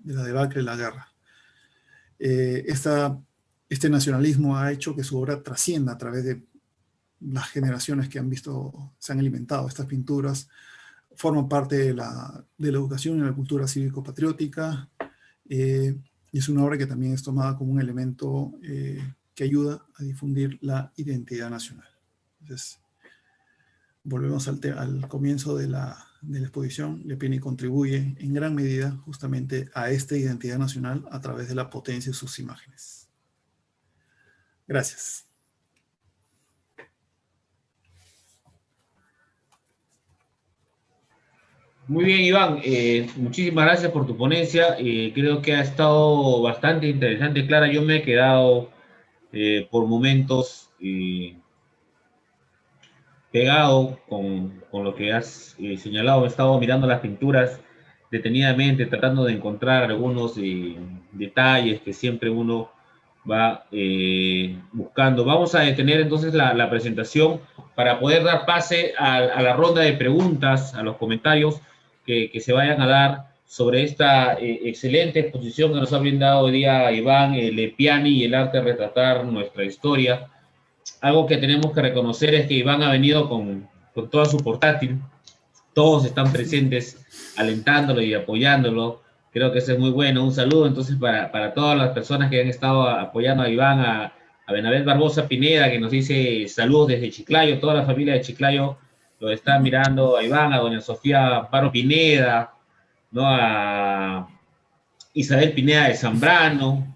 la debacle de la guerra. Este nacionalismo ha hecho que su obra trascienda a través de las generaciones que se han alimentado estas pinturas, forman parte de la educación y la cultura cívico-patriótica, y es una obra que también es tomada como un elemento que ayuda a difundir la identidad nacional. Entonces, volvemos al comienzo de la exposición. Lepiani contribuye en gran medida justamente a esta identidad nacional a través de la potencia de sus imágenes. Gracias. Muy bien, Iván, muchísimas gracias por tu ponencia. Creo que ha estado bastante interesante, clara. Yo me he quedado por momentos pegado con lo que has señalado. He estado mirando las pinturas detenidamente, tratando de encontrar algunos detalles que siempre uno va buscando. Vamos a detener entonces la presentación para poder dar pase a la ronda de preguntas, a los comentarios que se vayan a dar sobre esta excelente exposición que nos ha brindado hoy día Iván Lepiani y el arte de retratar nuestra historia. Algo que tenemos que reconocer es que Iván ha venido con toda su portátil, todos están presentes alentándolo y apoyándolo. Creo que eso es muy bueno. Un saludo entonces para todas las personas que han estado apoyando a Iván, a Benabel Barbosa Pineda, que nos dice saludos desde Chiclayo, toda la familia de Chiclayo lo está mirando, a Iván, a doña Sofía Amparo Pineda, ¿no? A Isabel Pineda de Zambrano,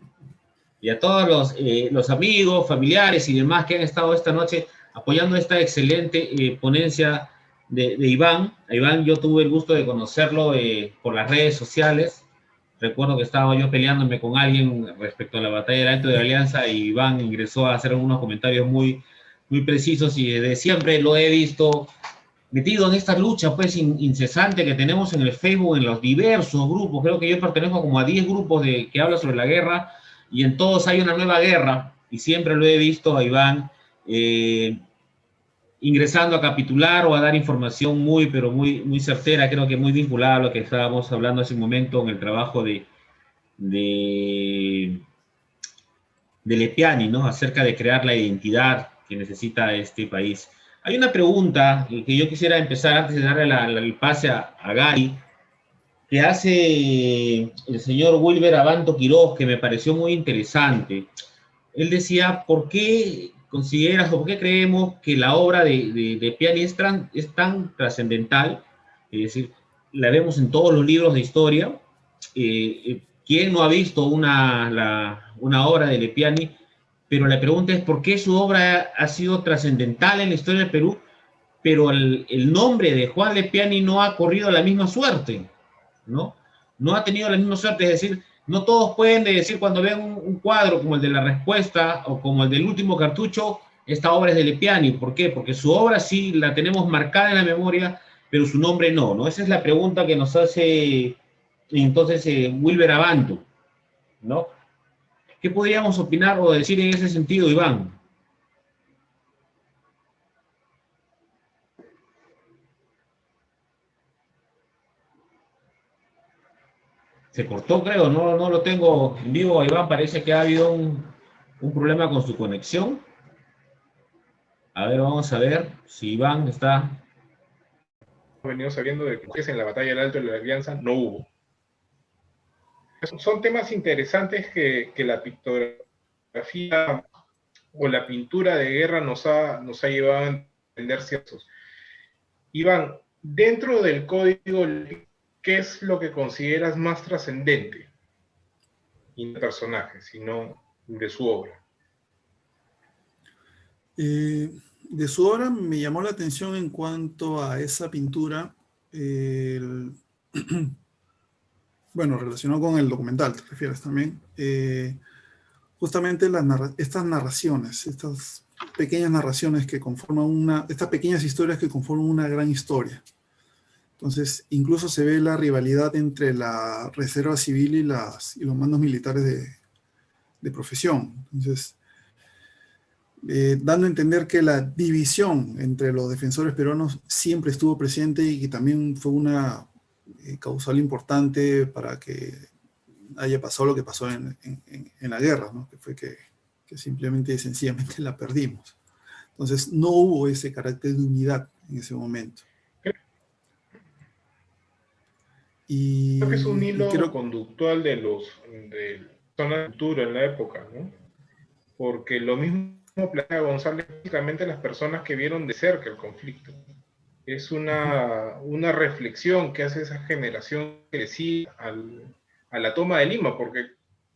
y a todos los amigos, familiares y demás que han estado esta noche apoyando esta excelente ponencia de Iván. A Iván yo tuve el gusto de conocerlo por las redes sociales. Recuerdo que estaba yo peleándome con alguien respecto a la batalla del Alto de Alianza y Iván ingresó a hacer unos comentarios muy precisos y desde siempre lo he visto metido en esta lucha pues incesante que tenemos en el Facebook, en los diversos grupos. Creo que yo pertenezco como a 10 grupos que hablan sobre la guerra y en todos hay una nueva guerra y siempre lo he visto a Iván ingresando a capitular o a dar información muy certera, creo que muy vinculada a lo que estábamos hablando hace un momento en el trabajo de Lepiani, ¿no? Acerca de crear la identidad, que necesita este país. Hay una pregunta que yo quisiera empezar antes de darle el pase a Gary, que hace el señor Wilber Abanto Quiroz, que me pareció muy interesante. Él decía, ¿por qué consideras o por qué creemos que la obra de Piani es tan trascendental? Es decir, la vemos en todos los libros de historia. ¿Quién no ha visto una obra de Lepiani? Pero la pregunta es, ¿por qué su obra ha sido trascendental en la historia del Perú, pero el nombre de Juan Lepiani no ha corrido la misma suerte? ¿No? No ha tenido la misma suerte, es decir, no todos pueden decir cuando ven un cuadro como el de La Respuesta o como el del Último Cartucho, esta obra es de Lepiani. ¿Por qué? Porque su obra sí la tenemos marcada en la memoria, pero su nombre no, ¿no? Esa es la pregunta que nos hace entonces Wilber Abanto, ¿no? ¿Qué podríamos opinar o decir en ese sentido, Iván? Se cortó, creo, no lo tengo en vivo, Iván, parece que ha habido un problema con su conexión. A ver, vamos a ver si Iván está... Hemos venido sabiendo de que en la batalla del Alto de la Alianza no hubo. Son temas interesantes que la pictografía o la pintura de guerra nos ha llevado a entender ciertos. Iván, dentro del código, ¿qué es lo que consideras más trascendente? Y no del personaje, sino de su obra. De su obra me llamó la atención en cuanto a esa pintura, bueno, relacionado con el documental, te refieres también, justamente estas narraciones, estas pequeñas narraciones que conforman estas pequeñas historias que conforman una gran historia. Entonces, incluso se ve la rivalidad entre la reserva civil y los mandos militares de profesión. Entonces, dando a entender que la división entre los defensores peruanos siempre estuvo presente y que también fue una causal importante para que haya pasado lo que pasó en la guerra, ¿no? Que fue que simplemente y sencillamente la perdimos. Entonces, no hubo ese carácter de unidad en ese momento. Creo que es un hilo conductual de la cultura en la época, ¿no? Porque lo mismo plantea González, básicamente las personas que vieron de cerca el conflicto. Es una reflexión que hace esa generación que sigue a la toma de Lima, porque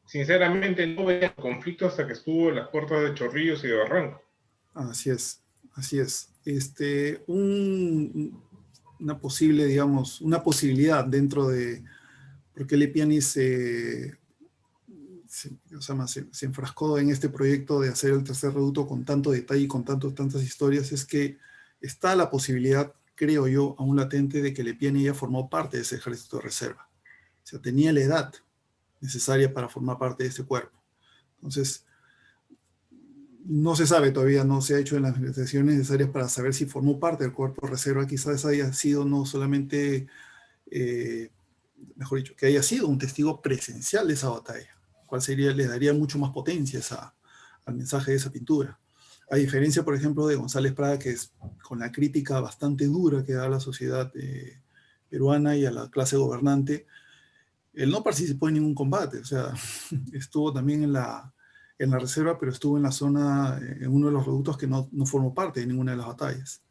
sinceramente no veía el conflicto hasta que estuvo en las puertas de Chorrillos y de Barranco. Así es, así es. Una posible, digamos, una posibilidad dentro de por qué Lepiani se enfrascó en este proyecto de hacer el tercer reducto con tanto detalle y con tantas historias, es que está la posibilidad, creo yo, aún latente, de que Lepiani ya formó parte de ese ejército de reserva. O sea, tenía la edad necesaria para formar parte de ese cuerpo. Entonces, no se sabe todavía, no se ha hecho en las investigaciones necesarias para saber si formó parte del cuerpo de reserva. Quizás haya sido no solamente, mejor dicho, que haya sido un testigo presencial de esa batalla, cual le daría mucho más potencia al mensaje de esa pintura. A diferencia, por ejemplo, de González Prada, que es con la crítica bastante dura que da a la sociedad peruana y a la clase gobernante, él no participó en ningún combate, o sea, estuvo también en la reserva, pero estuvo en la zona, en uno de los reductos que no formó parte de ninguna de las batallas.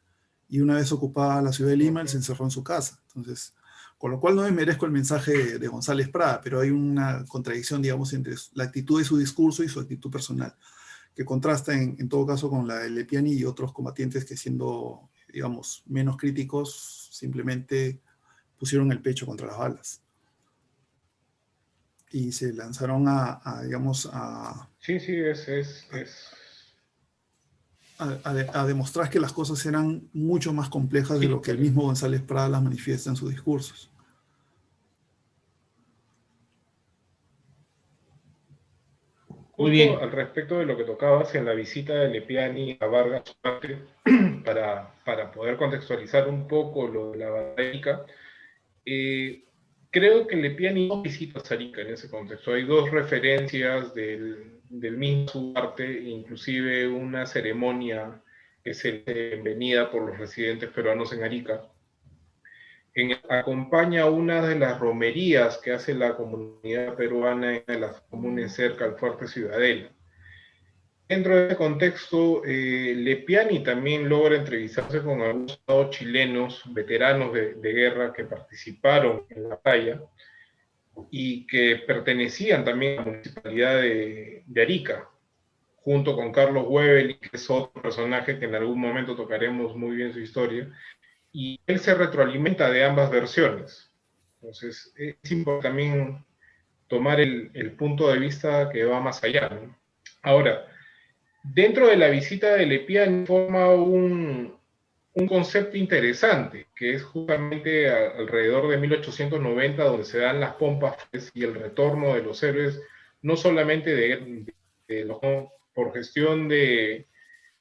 Y una vez ocupada la ciudad de Lima, él se encerró en su casa. Entonces, con lo cual no me merezco el mensaje de González Prada, pero hay una contradicción, digamos, entre la actitud de su discurso y su actitud personal, que contrasta en todo caso con la de Lepiani y otros combatientes que, siendo, digamos, menos críticos, simplemente pusieron el pecho contra las balas y se lanzaron digamos, a demostrar que las cosas eran mucho más complejas de lo que el mismo González Prada las manifiesta en sus discursos. Muy bien. Al respecto de lo que tocabas en la visita de Lepiani a Vargas, para poder contextualizar un poco lo de la batalla, creo que Lepiani no visita Arica en ese contexto. Hay dos referencias del del mismo su parte, inclusive una ceremonia que se bienvenida por los residentes peruanos en Arica. Acompaña una de las romerías que hace la comunidad peruana en las comunes cerca al Fuerte Ciudadela. Dentro de ese contexto, Lepiani también logra entrevistarse con algunos soldados chilenos, veteranos de guerra que participaron en la batalla y que pertenecían también a la municipalidad de Arica, junto con Carlos Huevel, que es otro personaje que en algún momento tocaremos muy bien su historia, y él se retroalimenta de ambas versiones. Entonces, es importante también tomar el punto de vista que va más allá, ¿no? Ahora, dentro de la visita de Lepiani forma un concepto interesante, que es justamente alrededor de 1890, donde se dan las pompas y el retorno de los héroes, no solamente por gestión de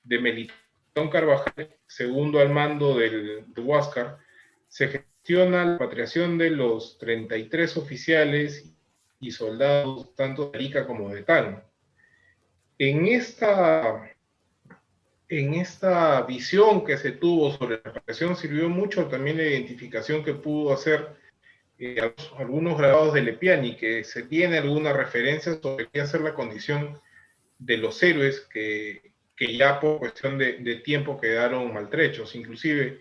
Melitón Carvajal, segundo al mando del Huáscar, se gestiona la repatriación de los 33 oficiales y soldados, tanto de Arica como de Tano. En esta visión que se tuvo sobre la repatriación sirvió mucho también la identificación que pudo hacer algunos grabados de Lepiani, que se tiene alguna referencia sobre qué hacer la condición de los héroes que ya por cuestión de tiempo quedaron maltrechos. Inclusive,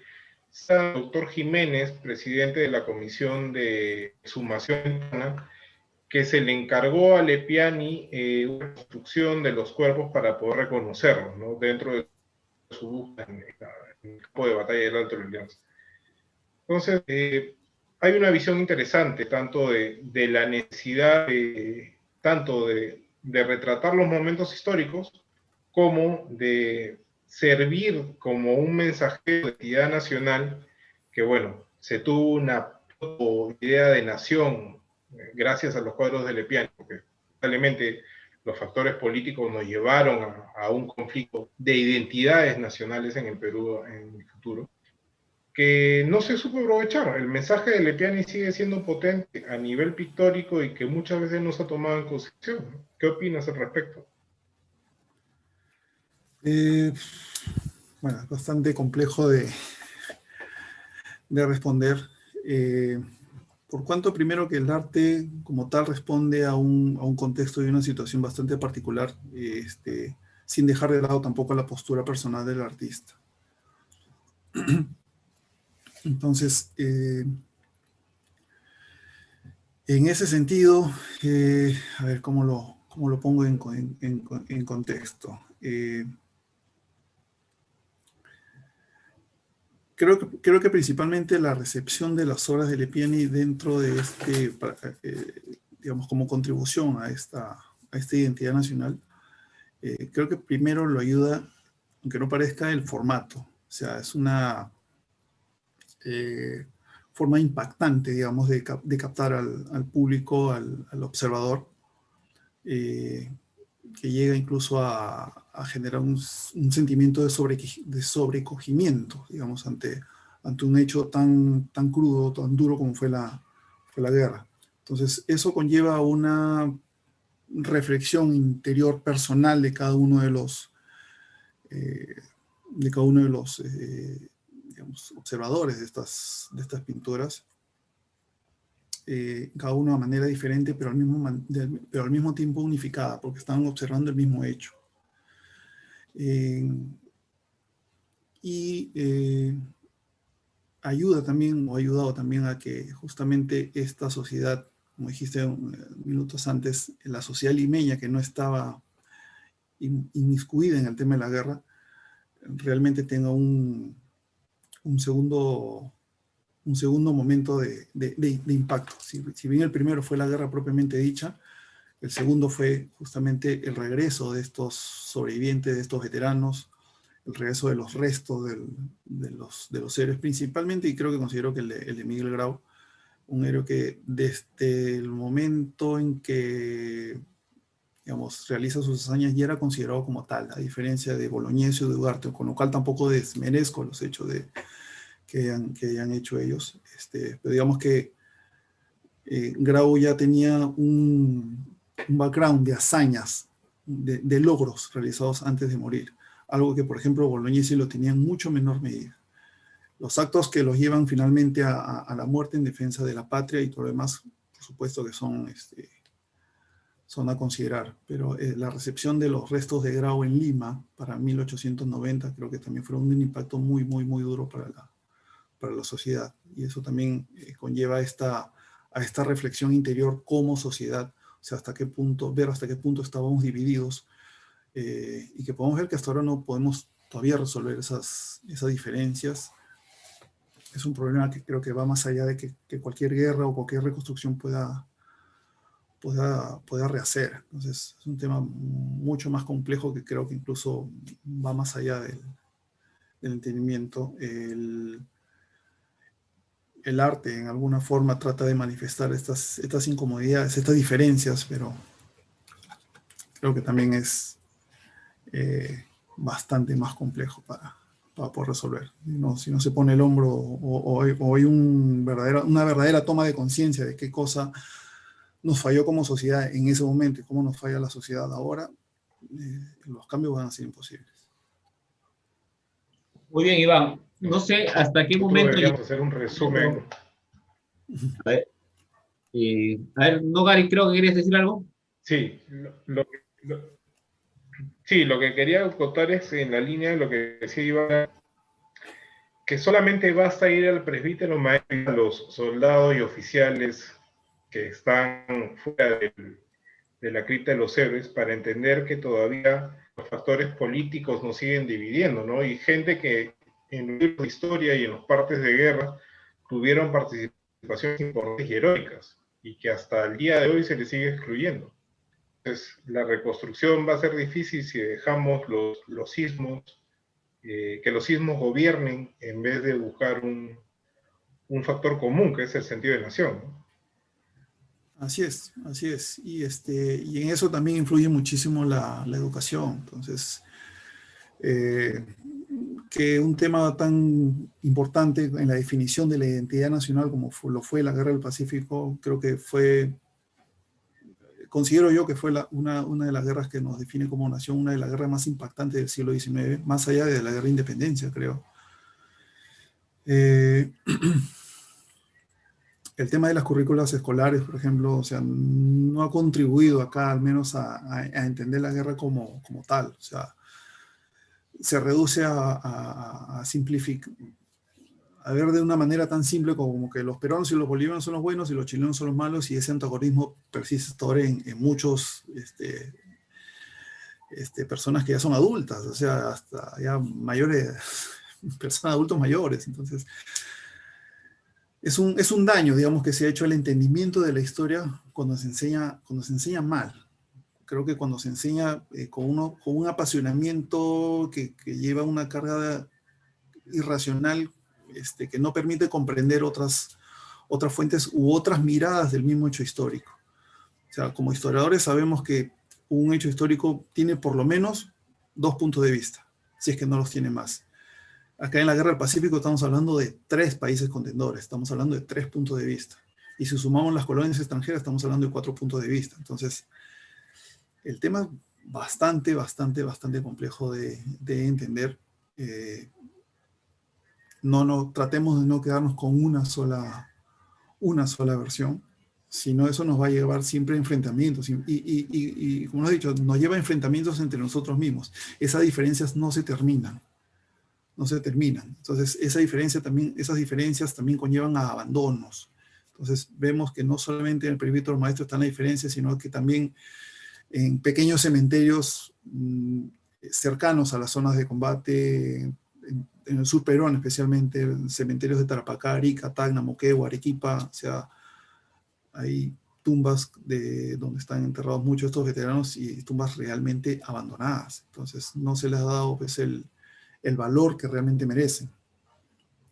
el doctor Jiménez, presidente de la Comisión de Exhumación, que se le encargó a Lepiani una construcción de los cuerpos para poder reconocerlos, ¿no? Dentro de su búsqueda en el campo de batalla del Alto Alianza. Entonces, hay una visión interesante, tanto de la necesidad tanto de retratar los momentos históricos, como de servir como un mensajero de identidad nacional, que bueno, se tuvo una idea de nación gracias a los cuadros de Lepiani, porque probablemente los factores políticos nos llevaron a un conflicto de identidades nacionales en el Perú en el futuro, que no se supo aprovechar. El mensaje de Lepiani sigue siendo potente a nivel pictórico y que muchas veces no se ha tomado en consideración. ¿Qué opinas al respecto? Bueno, es bastante complejo de responder. Por cuanto primero que el arte como tal responde a un contexto y una situación bastante particular, sin dejar de lado tampoco la postura personal del artista. Entonces, en ese sentido, a ver cómo lo pongo en contexto. Creo que principalmente la recepción de las obras de Lepiani dentro de digamos, como contribución a esta identidad nacional, creo que primero lo ayuda, aunque no parezca, el formato. O sea, es una forma impactante, digamos, de captar al público, al observador, que llega incluso a generar un sentimiento de sobrecogimiento, digamos, ante un hecho tan crudo, tan duro como fue la guerra. Entonces, eso conlleva una reflexión interior personal de cada uno de los digamos, observadores de estas pinturas, cada uno de manera diferente, pero al mismo tiempo unificada, porque están observando el mismo hecho. Ayuda también, o ha ayudado también a que justamente esta sociedad, como dijiste minutos antes, la sociedad limeña que no estaba inmiscuida en el tema de la guerra, realmente tenga un segundo momento de impacto. Si bien el primero fue la guerra propiamente dicha, el segundo fue justamente el regreso de estos sobrevivientes, de estos veteranos, el regreso de los restos de los héroes principalmente, y creo que considero que el de Miguel Grau, un héroe que desde el momento en que, digamos, realiza sus hazañas ya era considerado como tal, a diferencia de Bolognesi o de Ugarte, con lo cual tampoco desmerezco los hechos que hayan hecho ellos. Pero digamos que Grau ya tenía un background de hazañas de logros realizados antes de morir. Algo que, por ejemplo, Bolognesi lo tenía en mucho menor medida. Los actos que los llevan finalmente a la muerte en defensa de la patria y todo lo demás, por supuesto que son a considerar, pero la recepción de los restos de Grau en Lima para 1890 creo que también fueron un impacto muy, muy, muy duro para la sociedad. Y eso también conlleva a esta reflexión interior como sociedad, o sea, ver hasta qué punto estábamos divididos, y que podemos ver que hasta ahora no podemos todavía resolver esas diferencias. Es un problema que creo que va más allá de que cualquier guerra o cualquier reconstrucción pueda rehacer. Entonces, es un tema mucho más complejo que creo que incluso va más allá del entendimiento. El arte, en alguna forma, trata de manifestar estas incomodidades, estas diferencias, pero creo que también es bastante más complejo para poder resolver. Si no se pone el hombro o hay una verdadera toma de conciencia de qué cosa nos falló como sociedad en ese momento y cómo nos falla la sociedad ahora, los cambios van a ser imposibles. Muy bien, Iván. No sé hasta qué momento... Deberíamos hacer un resumen. A ver, no, Gary, creo que querías decir algo. Sí, lo que quería contar es en la línea de lo que decía Iván, que solamente basta ir al presbítero maestro, a los soldados y oficiales que están fuera de la cripta de los héroes para entender que todavía los factores políticos nos siguen dividiendo, ¿no? Y gente que en la historia y en los partes de guerra tuvieron participaciones importantes y heroicas, y que hasta el día de hoy se les sigue excluyendo. Entonces, la reconstrucción va a ser difícil si dejamos los sismos, que los sismos gobiernen en vez de buscar un factor común, que es el sentido de nación, ¿no? Así es. Y en eso también influye muchísimo la educación. Entonces, que un tema tan importante en la definición de la identidad nacional como lo fue la Guerra del Pacífico, creo que considero yo que fue una de las guerras que nos define como nación, una de las guerras más impactantes del siglo XIX, más allá de la Guerra de Independencia, creo. El tema de las currículas escolares, por ejemplo, o sea, no ha contribuido acá al menos a entender la guerra como tal. O sea, se reduce a simplificar, a ver de una manera tan simple como que los peruanos y los bolivianos son los buenos y los chilenos son los malos, y ese antagonismo persiste hasta ahora en muchos personas que ya son adultas, o sea, hasta ya mayores, personas adultos mayores. Entonces, es un daño, digamos, que se ha hecho al entendimiento de la historia cuando se enseña mal. Creo que cuando se enseña con un apasionamiento que lleva una carga irracional, que no permite comprender otras fuentes u otras miradas del mismo hecho histórico. O sea, como historiadores sabemos que un hecho histórico tiene por lo menos dos puntos de vista, si es que no los tiene más. Acá en la Guerra del Pacífico estamos hablando de 3 países contendores, estamos hablando de 3 puntos de vista. Y si sumamos las colonias extranjeras, estamos hablando de 4 puntos de vista. Entonces, el tema es bastante complejo de entender. Tratemos de no quedarnos con una sola versión, sino eso nos va a llevar siempre a enfrentamientos. Y como lo he dicho, nos lleva a enfrentamientos entre nosotros mismos. Esas diferencias no se terminan. Entonces, esas diferencias también conllevan a abandonos. Entonces, vemos que no solamente en el presbítero maestro están las diferencias, sino que también en pequeños cementerios cercanos a las zonas de combate, en el sur peruano especialmente, cementerios de Tarapacá, Arica, Tacna, Moquegua, Arequipa, o sea, hay tumbas donde están enterrados muchos de estos veteranos y tumbas realmente abandonadas. Entonces, no se les ha dado pues, el valor que realmente merecen.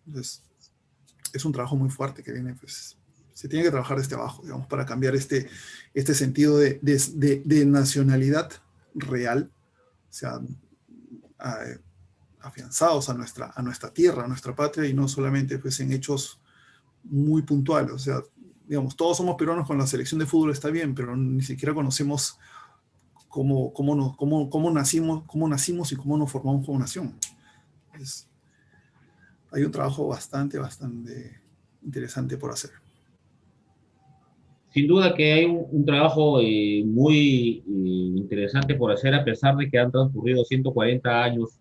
Entonces, es un trabajo muy fuerte que viene, pues, se tiene que trabajar desde abajo, digamos, para cambiar este sentido de nacionalidad real, o sea, afianzados a nuestra tierra, a nuestra patria, y no solamente pues, en hechos muy puntuales. O sea, digamos, todos somos peruanos con la selección de fútbol, está bien, pero ni siquiera conocemos cómo nacimos y cómo nos formamos como nación. Hay un trabajo bastante interesante por hacer. Sin duda que hay un trabajo muy interesante por hacer, a pesar de que han transcurrido 140 años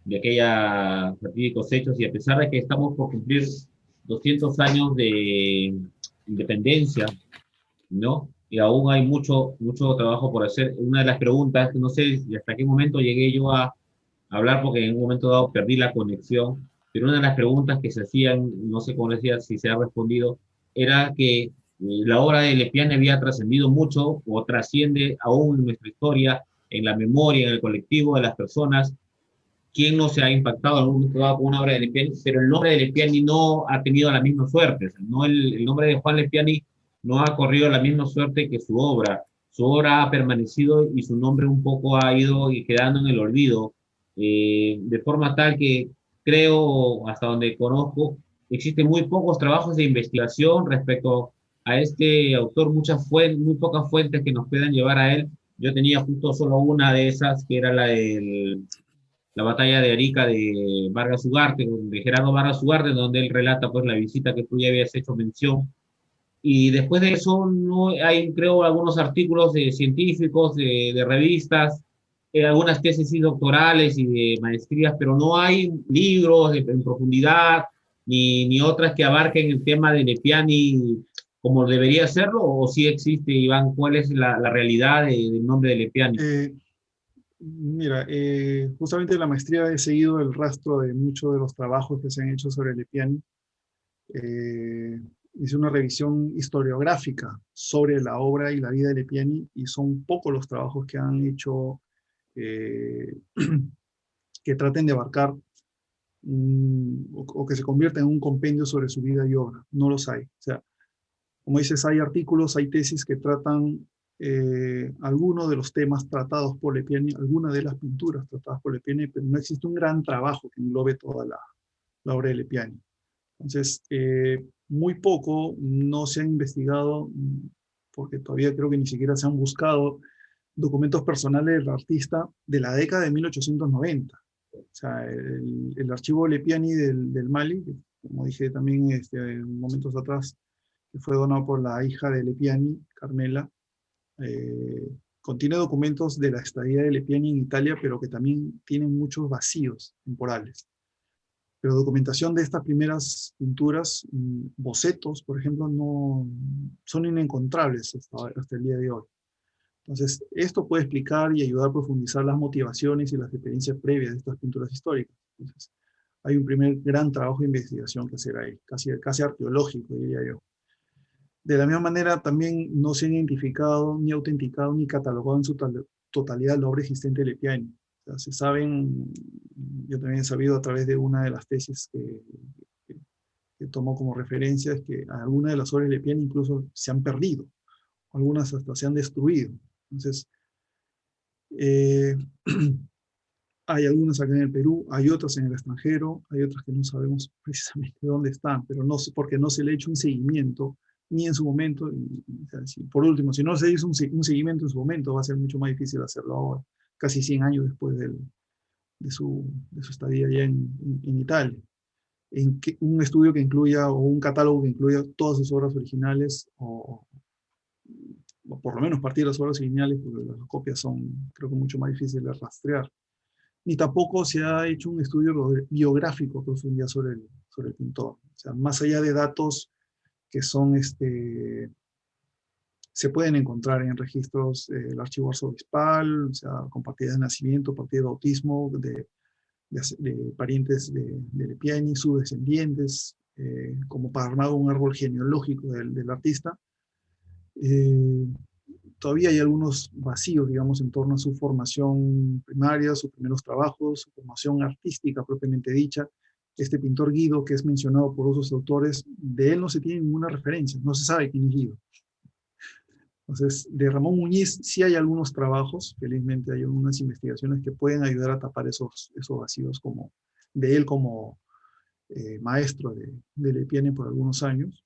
de aquellos fatídicos hechos, y a pesar de que estamos por cumplir 200 años de independencia, ¿no? Y aún hay mucho trabajo por hacer. Una de las preguntas, no sé hasta qué momento llegué yo a hablar, porque en un momento dado perdí la conexión, pero una de las preguntas que se hacían, no sé cómo decía, si se ha respondido, era que la obra de Lepiane había trascendido mucho o trasciende aún en nuestra historia, en la memoria, en el colectivo de las personas. ¿Quién no se ha impactado en algún momento dado con una obra de Lepiani? Pero el nombre de Lepiani no ha tenido la misma suerte. O sea, no el nombre de Juan Lepiani no ha corrido la misma suerte que su obra. Su obra ha permanecido y su nombre un poco ha ido quedando en el olvido, de forma tal que creo, hasta donde conozco, existen muy pocos trabajos de investigación respecto a este autor, muy pocas fuentes que nos puedan llevar a él. Yo tenía justo solo una de esas, que era la batalla de Arica de Vargas Ugarte, de Gerardo Vargas Ugarte, donde él relata pues la visita que tú ya habías hecho mención. Y después de eso no hay, creo, algunos artículos de científicos, de revistas, algunas tesis doctorales y de maestrías, pero no hay libros en profundidad, ni otras que abarquen el tema de Lepiani como debería serlo, o si existe, Iván, ¿cuál es la realidad del nombre de Lepiani? Mira, justamente en la maestría he seguido el rastro de muchos de los trabajos que se han hecho sobre Lepiani. Hice una revisión historiográfica sobre la obra y la vida de Lepiani, y son pocos los trabajos que han hecho que traten de abarcar o que se convierta en un compendio sobre su vida y obra. No los hay. O sea, como dices, hay artículos, hay tesis que tratan algunos de los temas tratados por Lepiani, algunas de las pinturas tratadas por Lepiani, pero no existe un gran trabajo que englobe toda la obra de Lepiani. Entonces, muy poco no se han investigado, porque todavía creo que ni siquiera se han buscado documentos personales del artista de la década de 1890. O sea, el archivo Lepiani del Mali, que, como dije también momentos atrás, que fue donado por la hija de Lepiani, Carmela, contiene documentos de la estadía de Lepiani en Italia, pero que también tienen muchos vacíos temporales. Pero documentación de estas primeras pinturas, bocetos, por ejemplo, no son inencontrables hasta el día de hoy. Entonces, esto puede explicar y ayudar a profundizar las motivaciones y las experiencias previas de estas pinturas históricas. Entonces, hay un primer gran trabajo de investigación que hacer ahí, casi arqueológico, diría yo. De la misma manera, también no se han identificado, ni autenticado, ni catalogado en su totalidad la obra existente de Lepiani. O sea, se saben, yo también he sabido a través de una de las tesis que tomó como referencia, es que algunas de las obras de Lepiani incluso se han perdido, algunas hasta se han destruido. Entonces, hay algunas acá en el Perú, hay otras en el extranjero, hay otras que no sabemos precisamente dónde están, pero no porque no se le ha hecho un seguimiento ni en su momento. O sea, por último, si no se hizo un seguimiento en su momento, va a ser mucho más difícil hacerlo ahora, casi 100 años después de su estadía allá en Italia. Un estudio que incluya, o un catálogo que incluya todas sus obras originales, o por lo menos partir de las obras originales, porque las copias son, creo que, mucho más difíciles de rastrear. Ni tampoco se ha hecho un estudio biográfico a profundidad sobre el pintor. O sea, más allá de datos que son, se pueden encontrar en registros del archivo arzobispal, o sea, con partida de nacimiento, partida de bautismo, de parientes de Lepiani, sus descendientes, como para armar un árbol genealógico del artista. Todavía hay algunos vacíos, digamos, en torno a su formación primaria, sus primeros trabajos, su formación artística propiamente dicha. Este pintor Guido, que es mencionado por otros autores, de él no se tiene ninguna referencia, no se sabe quién es Guido. Entonces, de Ramón Muñiz sí hay algunos trabajos, felizmente hay algunas investigaciones que pueden ayudar a tapar esos vacíos de él como maestro de Lepiani por algunos años.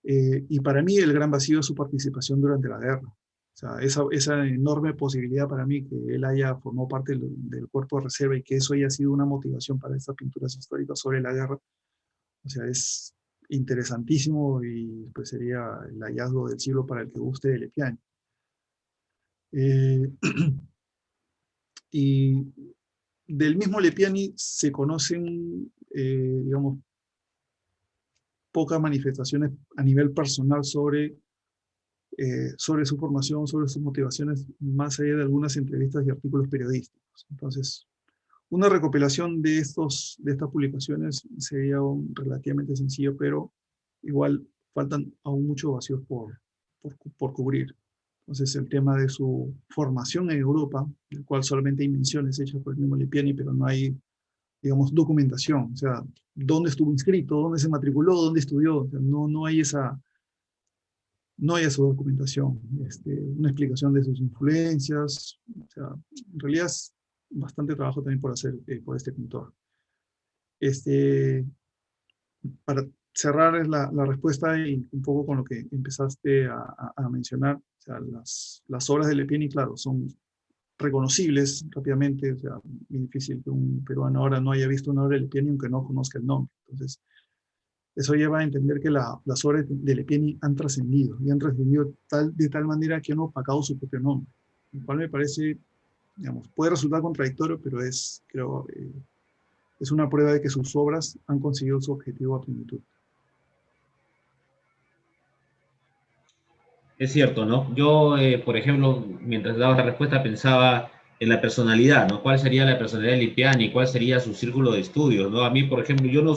Y para mí el gran vacío es su participación durante la guerra. O sea, esa enorme posibilidad para mí que él haya formado parte del cuerpo de reserva y que eso haya sido una motivación para estas pinturas históricas sobre la guerra, o sea, es interesantísimo y pues sería el hallazgo del siglo para el que guste de Lepiani. Y del mismo Lepiani se conocen, digamos, pocas manifestaciones a nivel personal sobre su formación, sobre sus motivaciones, más allá de algunas entrevistas y artículos periodísticos. Entonces, una recopilación de estas publicaciones sería relativamente sencillo, pero igual faltan aún muchos vacíos por cubrir. Entonces, el tema de su formación en Europa, del cual solamente hay menciones hechas por el mismo Lepiani, pero no hay, digamos, documentación. O sea, dónde estuvo inscrito, dónde se matriculó, dónde estudió. O sea, no hay esa documentación, una explicación de sus influencias. O sea, en realidad es bastante trabajo también por hacer por este pintor. Para cerrar la respuesta y un poco con lo que empezaste a mencionar, o sea, las obras de Lepiani, claro, son reconocibles rápidamente, o sea, muy difícil que un peruano ahora no haya visto una obra de Lepiani aunque no conozca el nombre. Entonces, eso lleva a entender que las obras de Lepiani han trascendido, y han trascendido de tal manera que han opacado su propio nombre, lo cual me parece, digamos, puede resultar contradictorio, pero creo, es una prueba de que sus obras han conseguido su objetivo a plenitud. Es cierto, ¿no? Yo, por ejemplo, mientras daba la respuesta pensaba en la personalidad, ¿no? ¿Cuál sería la personalidad de Lipiani? ¿Cuál sería su círculo de estudios, ¿no? A mí, por ejemplo, yo no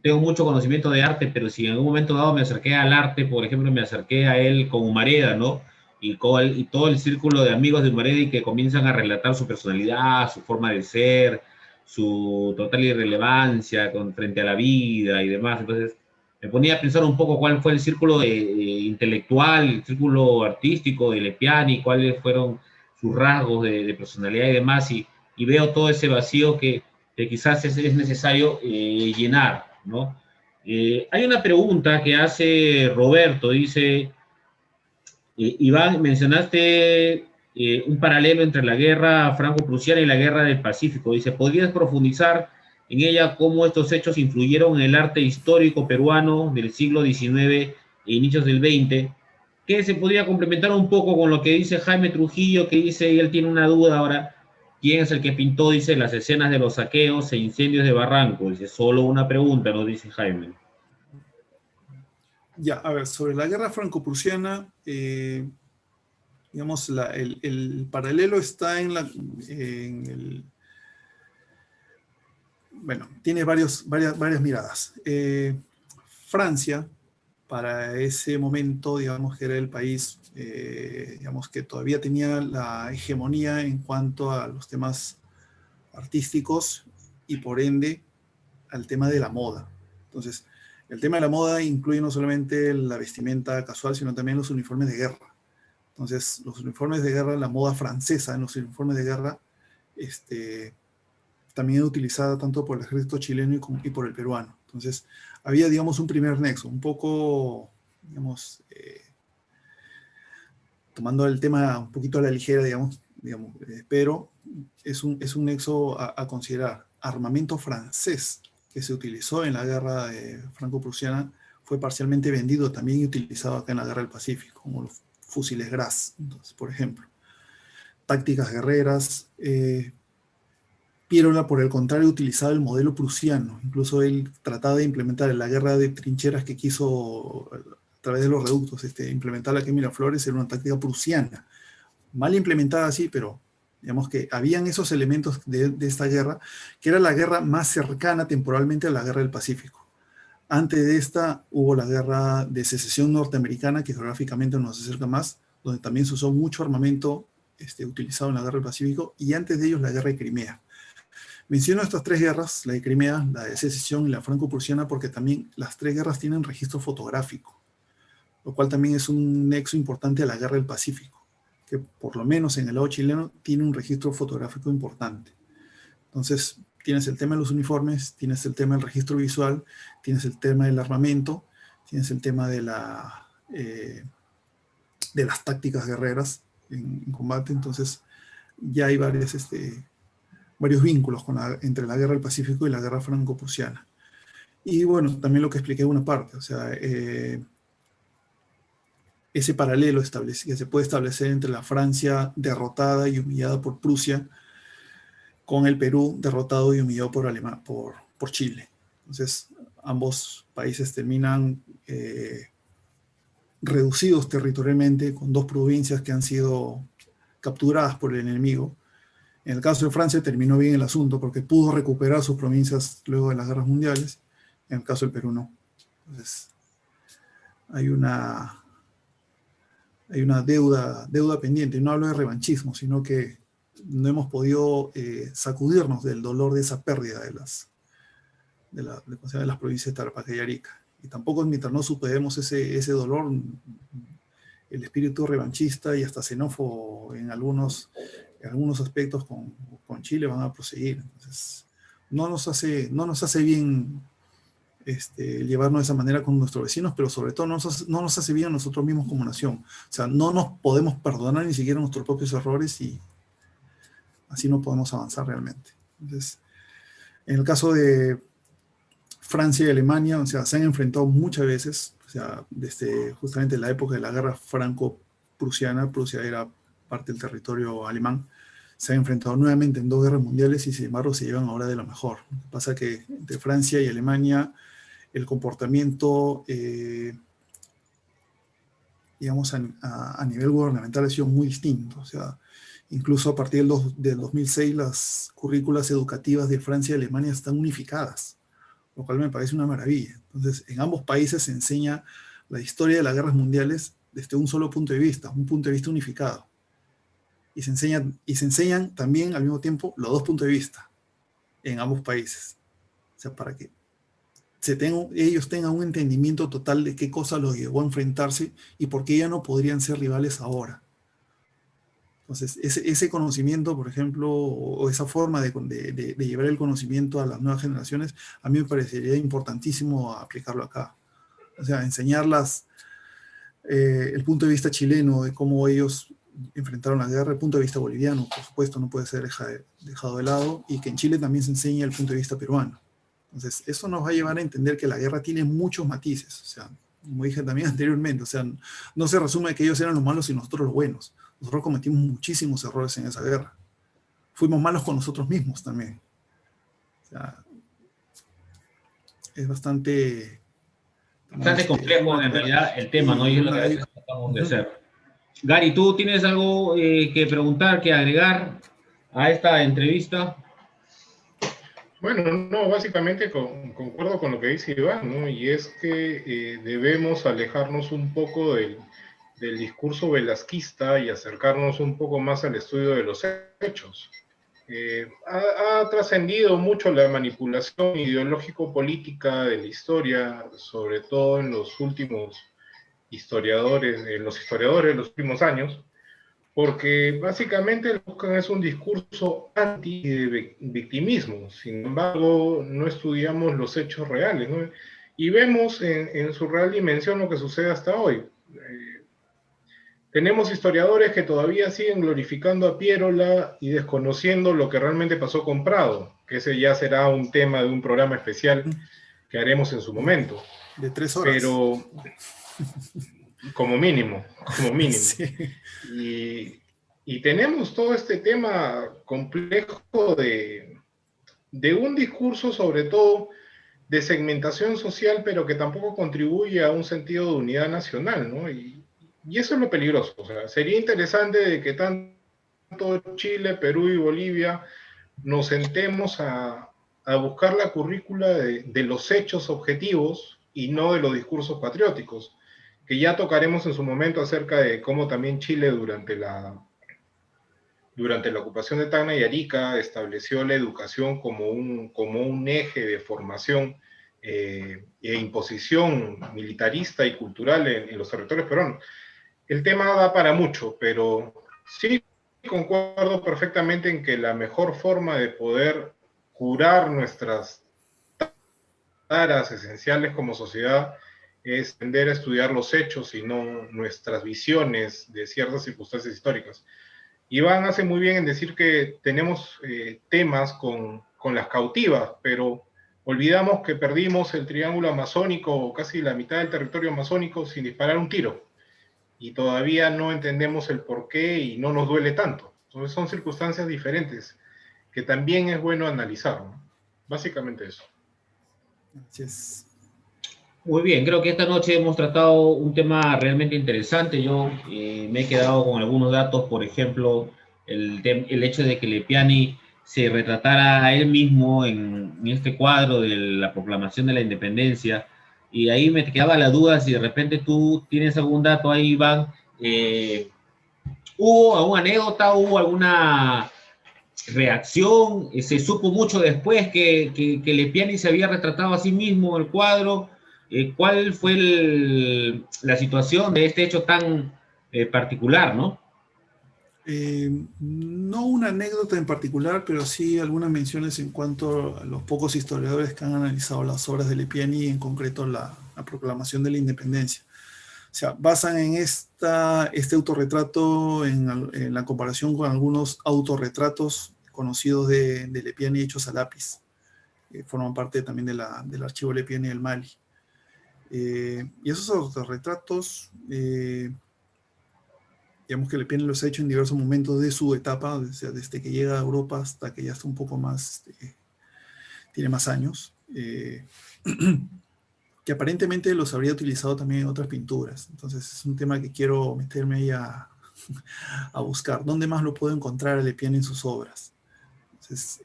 tengo mucho conocimiento de arte, pero si en algún momento dado me acerqué al arte, por ejemplo, me acerqué a él con Humareda, ¿no? Y todo el círculo de amigos de Humareda y que comienzan a relatar su personalidad, su forma de ser, su total irrelevancia frente a la vida y demás. Entonces, me ponía a pensar un poco cuál fue el círculo intelectual, el círculo artístico de Lepiani, cuáles fueron sus rasgos de personalidad y demás, y veo todo ese vacío que quizás es necesario llenar, ¿no? Hay una pregunta que hace Roberto, dice, Iván, mencionaste un paralelo entre la guerra franco-prusiana y la guerra del Pacífico. Dice, ¿podrías profundizar en ella cómo estos hechos influyeron en el arte histórico peruano del siglo XIX e inicios del XX? Que se podría complementar un poco con lo que dice Jaime Trujillo, que dice, y él tiene una duda ahora, ¿quién es el que pintó, dice, las escenas de los saqueos e incendios de Barranco? Dice, solo una pregunta, nos dice Jaime. Ya, a ver, sobre la guerra franco-prusiana, digamos, el paralelo está bueno, tiene varias miradas. Francia, para ese momento, digamos, que era el país, digamos, que todavía tenía la hegemonía en cuanto a los temas artísticos y por ende al tema de la moda. Entonces, el tema de la moda incluye no solamente la vestimenta casual, sino también los uniformes de guerra. Entonces, los uniformes de guerra, la moda francesa en los uniformes de guerra, también es utilizada tanto por el ejército chileno y por el peruano. Entonces, había, digamos, un primer nexo, un poco, digamos, tomando el tema un poquito a la ligera, digamos, pero es un nexo a considerar. Armamento francés que se utilizó en la guerra franco-prusiana fue parcialmente vendido también y utilizado acá en la guerra del Pacífico, como los fusiles Graz, entonces, por ejemplo. Tácticas guerreras. Piérola, por el contrario, utilizaba el modelo prusiano. Incluso él trataba de implementar en la guerra de trincheras que quiso, a través de los reductos, implementar aquí en Miraflores, era una táctica prusiana. Mal implementada, sí, pero digamos que habían esos elementos de esta guerra, que era la guerra más cercana temporalmente a la guerra del Pacífico. Antes de esta hubo la guerra de secesión norteamericana, que geográficamente nos acerca más, donde también se usó mucho armamento utilizado en la guerra del Pacífico, y antes de ellos la guerra de Crimea. Menciono estas tres guerras, la de Crimea, la de secesión y la franco-prusiana, porque también las tres guerras tienen registro fotográfico, lo cual también es un nexo importante a la guerra del Pacífico, que por lo menos en el lado chileno tiene un registro fotográfico importante. Entonces, tienes el tema de los uniformes, tienes el tema del registro visual, tienes el tema del armamento, tienes el tema de de las tácticas guerreras en combate. Entonces ya hay varios vínculos entre la guerra del Pacífico y la guerra franco-prusiana. Y bueno, también lo que expliqué en una parte, o sea, ese paralelo que se puede establecer entre la Francia derrotada y humillada por Prusia con el Perú derrotado y humillado por Chile. Entonces, ambos países terminan reducidos territorialmente con dos provincias que han sido capturadas por el enemigo. En el caso de Francia terminó bien el asunto porque pudo recuperar sus provincias luego de las guerras mundiales. En el caso del Perú no. Entonces, hay una deuda pendiente. No hablo de revanchismo, sino que no hemos podido sacudirnos del dolor de esa pérdida de las provincias de Tarapacá y Arica. Y tampoco mientras no superemos ese dolor, el espíritu revanchista y hasta xenófobo en algunos aspectos con Chile van a proseguir. Entonces, no nos hace bien llevarnos de esa manera con nuestros vecinos, pero sobre todo no nos hace bien a nosotros mismos como nación. O sea, no nos podemos perdonar ni siquiera nuestros propios errores y así no podemos avanzar realmente. Entonces, en el caso de Francia y Alemania, o sea, se han enfrentado muchas veces, o sea, desde justamente la época de la guerra franco-prusiana. Prusia era parte del territorio alemán. Se han enfrentado nuevamente en dos guerras mundiales y sin embargo se llevan ahora de lo mejor. Lo que pasa es que entre Francia y Alemania el comportamiento, digamos, a nivel gubernamental ha sido muy distinto. O sea, incluso a partir del 2006 las currículas educativas de Francia y Alemania están unificadas, lo cual me parece una maravilla. Entonces, en ambos países se enseña la historia de las guerras mundiales desde un solo punto de vista, un punto de vista unificado. Y se enseñan también al mismo tiempo los dos puntos de vista en ambos países. O sea, para que ellos tengan un entendimiento total de qué cosa los llevó a enfrentarse y por qué ya no podrían ser rivales ahora. Entonces, ese conocimiento, por ejemplo, o esa forma de llevar el conocimiento a las nuevas generaciones, a mí me parecería importantísimo aplicarlo acá. O sea, enseñarlas el punto de vista chileno, de cómo ellos enfrentaron la guerra, el punto de vista boliviano, por supuesto, no puede ser dejado de lado, y que en Chile también se enseñe el punto de vista peruano. Entonces, eso nos va a llevar a entender que la guerra tiene muchos matices, o sea, como dije también anteriormente, o sea, no se resume que ellos eran los malos y nosotros los buenos. Nosotros cometimos muchísimos errores en esa guerra. Fuimos malos con nosotros mismos también. O sea, es bastante complejo en realidad el tema, ¿no? Y es lo que a veces tratamos de hacer. Gary, ¿tú tienes algo que preguntar, que agregar a esta entrevista? Bueno, no, básicamente concuerdo con lo que dice Iván, ¿no? Y es que debemos alejarnos un poco del discurso velasquista y acercarnos un poco más al estudio de los hechos. Ha trascendido mucho la manipulación ideológico-política de la historia, sobre todo en los últimos historiadores de los últimos años, porque básicamente lo que buscan es un discurso anti-victimismo. Sin embargo, no estudiamos los hechos reales, ¿no? Y vemos en su real dimensión lo que sucede hasta hoy. Tenemos historiadores que todavía siguen glorificando a Piérola y desconociendo lo que realmente pasó con Prado, que ese ya será un tema de un programa especial que haremos en su momento. De 3 horas. Pero como mínimo. Sí. Y tenemos todo este tema complejo de un discurso sobre todo de segmentación social, pero que tampoco contribuye a un sentido de unidad nacional, ¿no? Y eso es lo peligroso. O sea, sería interesante de que tanto Chile, Perú y Bolivia nos sentemos a buscar la currícula de los hechos objetivos y no de los discursos patrióticos, que ya tocaremos en su momento acerca de cómo también Chile durante la ocupación de Tacna y Arica estableció la educación como un eje de formación e imposición militarista y cultural en los territorios peruanos. El tema da para mucho, pero sí concuerdo perfectamente en que la mejor forma de poder curar nuestras taras esenciales como sociedad es tender a estudiar los hechos y no nuestras visiones de ciertas circunstancias históricas. Iván hace muy bien en decir que tenemos temas con las cautivas, pero olvidamos que perdimos el triángulo amazónico, o casi la mitad del territorio amazónico, sin disparar un tiro. Y todavía no entendemos el porqué y no nos duele tanto. Entonces son circunstancias diferentes que también es bueno analizar, ¿no? Básicamente eso. Así es. Muy bien, creo que esta noche hemos tratado un tema realmente interesante. Yo me he quedado con algunos datos, por ejemplo, el hecho de que Lepiani se retratara a él mismo en este cuadro de la proclamación de la independencia. Y ahí me quedaba la duda si de repente tú tienes algún dato ahí, Iván. ¿Hubo alguna anécdota, hubo alguna reacción? Se supo mucho después que Lepiani se había retratado a sí mismo en el cuadro. ¿Cuál fue la situación de este hecho tan particular, no? No una anécdota en particular, pero sí algunas menciones en cuanto a los pocos historiadores que han analizado las obras de Lepiani y en concreto la proclamación de la independencia. O sea, basan en este autorretrato en la comparación con algunos autorretratos conocidos de Lepiani hechos a lápiz. Forman parte también del archivo Lepiani del Mali. Y esos autorretratos, digamos que Lepiani los ha hecho en diversos momentos de su etapa, o sea, desde que llega a Europa hasta que ya está un poco más, tiene más años. Que aparentemente los habría utilizado también en otras pinturas. Entonces es un tema que quiero meterme ahí a buscar. ¿Dónde más lo puedo encontrar a Lepiani en sus obras? Entonces,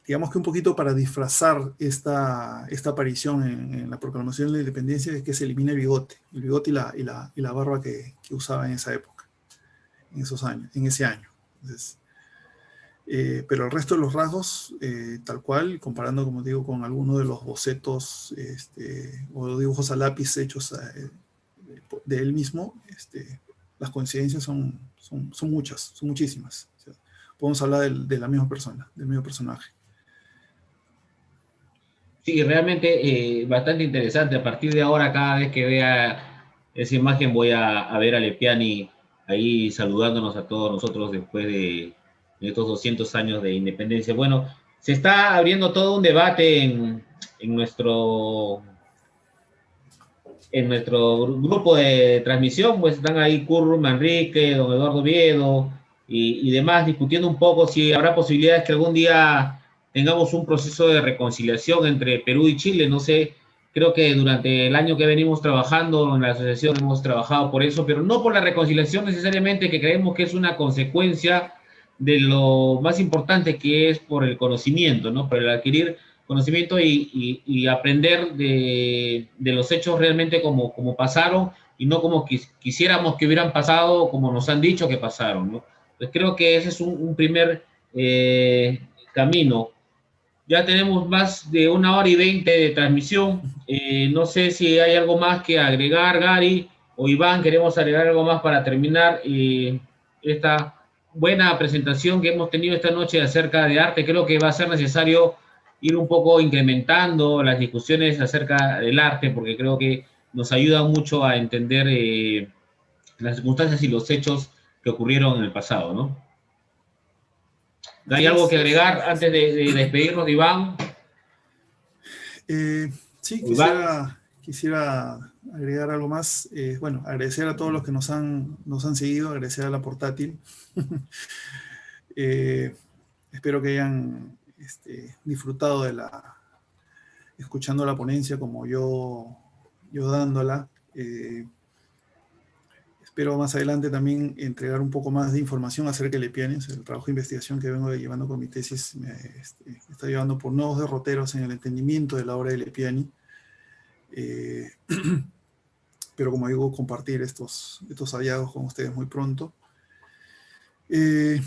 digamos que un poquito para disfrazar esta aparición en la proclamación de la independencia es que se elimina el bigote y la barba que usaba en esa época, en esos años, en ese año. Entonces, pero el resto de los rasgos, tal cual, comparando, como digo, con algunos de los bocetos o dibujos a lápiz hechos de él mismo, las coincidencias son muchas, son muchísimas. O sea, podemos hablar de la misma persona, del mismo personaje. Sí, realmente bastante interesante. A partir de ahora, cada vez que vea esa imagen, voy a ver a Lepiani ahí saludándonos a todos nosotros después de estos 200 años de independencia. Bueno, se está abriendo todo un debate en nuestro grupo de transmisión, pues están ahí Curro Manrique, don Eduardo Viedo y demás, discutiendo un poco si habrá posibilidades que algún día tengamos un proceso de reconciliación entre Perú y Chile. No sé, creo que durante el año que venimos trabajando en la asociación hemos trabajado por eso, pero no por la reconciliación necesariamente, que creemos que es una consecuencia de lo más importante, que es por el conocimiento, ¿no? Por el adquirir conocimiento y aprender de los hechos realmente como pasaron y no como quisiéramos que hubieran pasado, como nos han dicho que pasaron, ¿no? Pues creo que ese es un primer camino. Ya tenemos más de 1 hora y 20 de transmisión. No sé si hay algo más que agregar, Gary o Iván. Queremos agregar algo más para terminar esta buena presentación que hemos tenido esta noche acerca de arte. Creo que va a ser necesario ir un poco incrementando las discusiones acerca del arte, porque creo que nos ayuda mucho a entender las circunstancias y los hechos que ocurrieron en el pasado, ¿no? ¿Hay algo que agregar antes de despedirnos de Iván? Sí, Iván. quisiera agregar algo más. Bueno, agradecer a todos los que nos han seguido, agradecer a La Portátil. Espero que hayan disfrutado escuchando la ponencia como yo dándola. Espero más adelante también entregar un poco más de información acerca de Lepiani. O sea, el trabajo de investigación que vengo llevando con mi tesis me está llevando por nuevos derroteros en el entendimiento de la obra de Lepiani. Pero como digo, compartir estos hallazgos con ustedes muy pronto. Y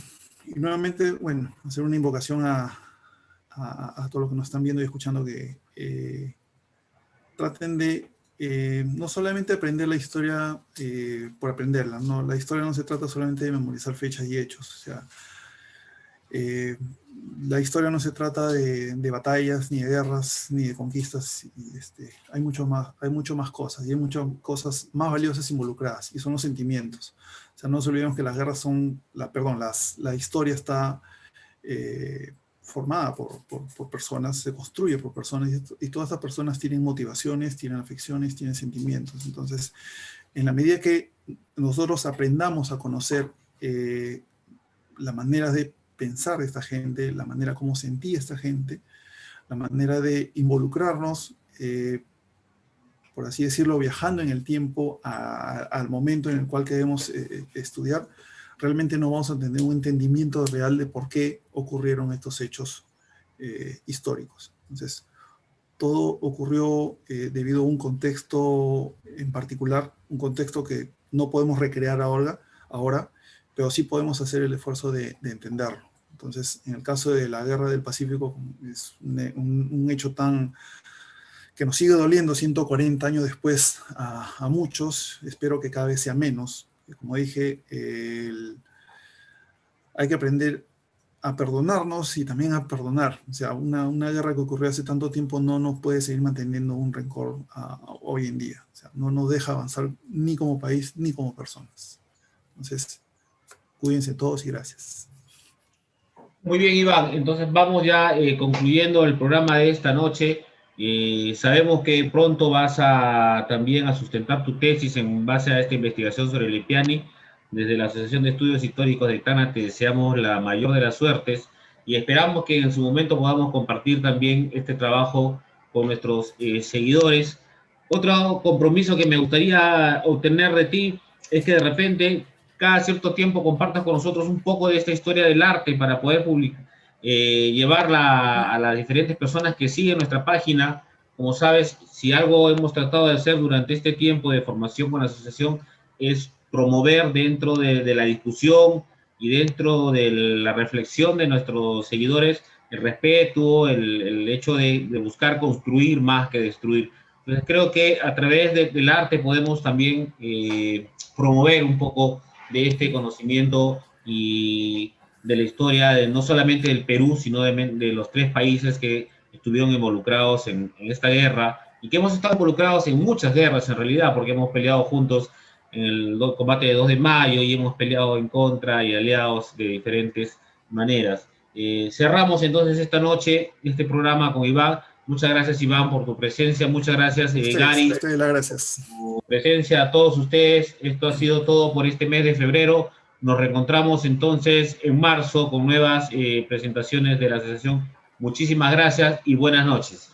nuevamente, bueno, hacer una invocación a todos los que nos están viendo y escuchando que traten de no solamente aprender la historia por aprenderla, no, la historia no se trata solamente de memorizar fechas y hechos, o sea, La historia no se trata de batallas, ni de guerras, ni de conquistas. Hay mucho más cosas, y hay muchas cosas más valiosas involucradas, y son los sentimientos. O sea, no nos olvidemos que las guerras son, la historia está formada por personas, se construye por personas, y todas estas personas tienen motivaciones, tienen afecciones, tienen sentimientos. Entonces, en la medida que nosotros aprendamos a conocer la manera de pensar de esta gente, la manera como sentía esta gente, la manera de involucrarnos, por así decirlo, viajando en el tiempo al momento en el cual queremos estudiar, realmente no vamos a tener un entendimiento real de por qué ocurrieron estos hechos históricos. Entonces, todo ocurrió debido a un contexto en particular, un contexto que no podemos recrear ahora, pero sí podemos hacer el esfuerzo de entenderlo. Entonces, en el caso de la Guerra del Pacífico, es un hecho que nos sigue doliendo 140 años después a muchos. Espero que cada vez sea menos. Como dije, hay que aprender a perdonarnos y también a perdonar. O sea, una guerra que ocurrió hace tanto tiempo no nos puede seguir manteniendo un rencor hoy en día. O sea, no nos deja avanzar ni como país ni como personas. Entonces, cuídense todos y gracias. Muy bien, Iván. Entonces vamos ya concluyendo el programa de esta noche. Sabemos que pronto vas también a sustentar tu tesis en base a esta investigación sobre Lepiani. Desde la Asociación de Estudios Históricos de Tana te deseamos la mayor de las suertes y esperamos que en su momento podamos compartir también este trabajo con nuestros seguidores. Otro compromiso que me gustaría obtener de ti es que de repente cada cierto tiempo compartas con nosotros un poco de esta historia del arte para poder llevarla a las diferentes personas que siguen nuestra página. Como sabes, si algo hemos tratado de hacer durante este tiempo de formación con la asociación es promover dentro de la discusión y dentro de la reflexión de nuestros seguidores el respeto, el hecho de buscar construir más que destruir. Entonces creo que a través del arte podemos también promover un poco de este conocimiento y de la historia de no solamente del Perú, sino de los 3 países que estuvieron involucrados en esta guerra y que hemos estado involucrados en muchas guerras en realidad, porque hemos peleado juntos en el combate de 2 de mayo y hemos peleado en contra y aliados de diferentes maneras. Cerramos entonces esta noche este programa con Iván. Muchas gracias, Iván, por tu presencia. Muchas gracias, Gary. Gracias. Por tu presencia a todos ustedes. Esto ha sido todo por este mes de febrero. Nos reencontramos entonces en marzo con nuevas presentaciones de la asociación. Muchísimas gracias y buenas noches.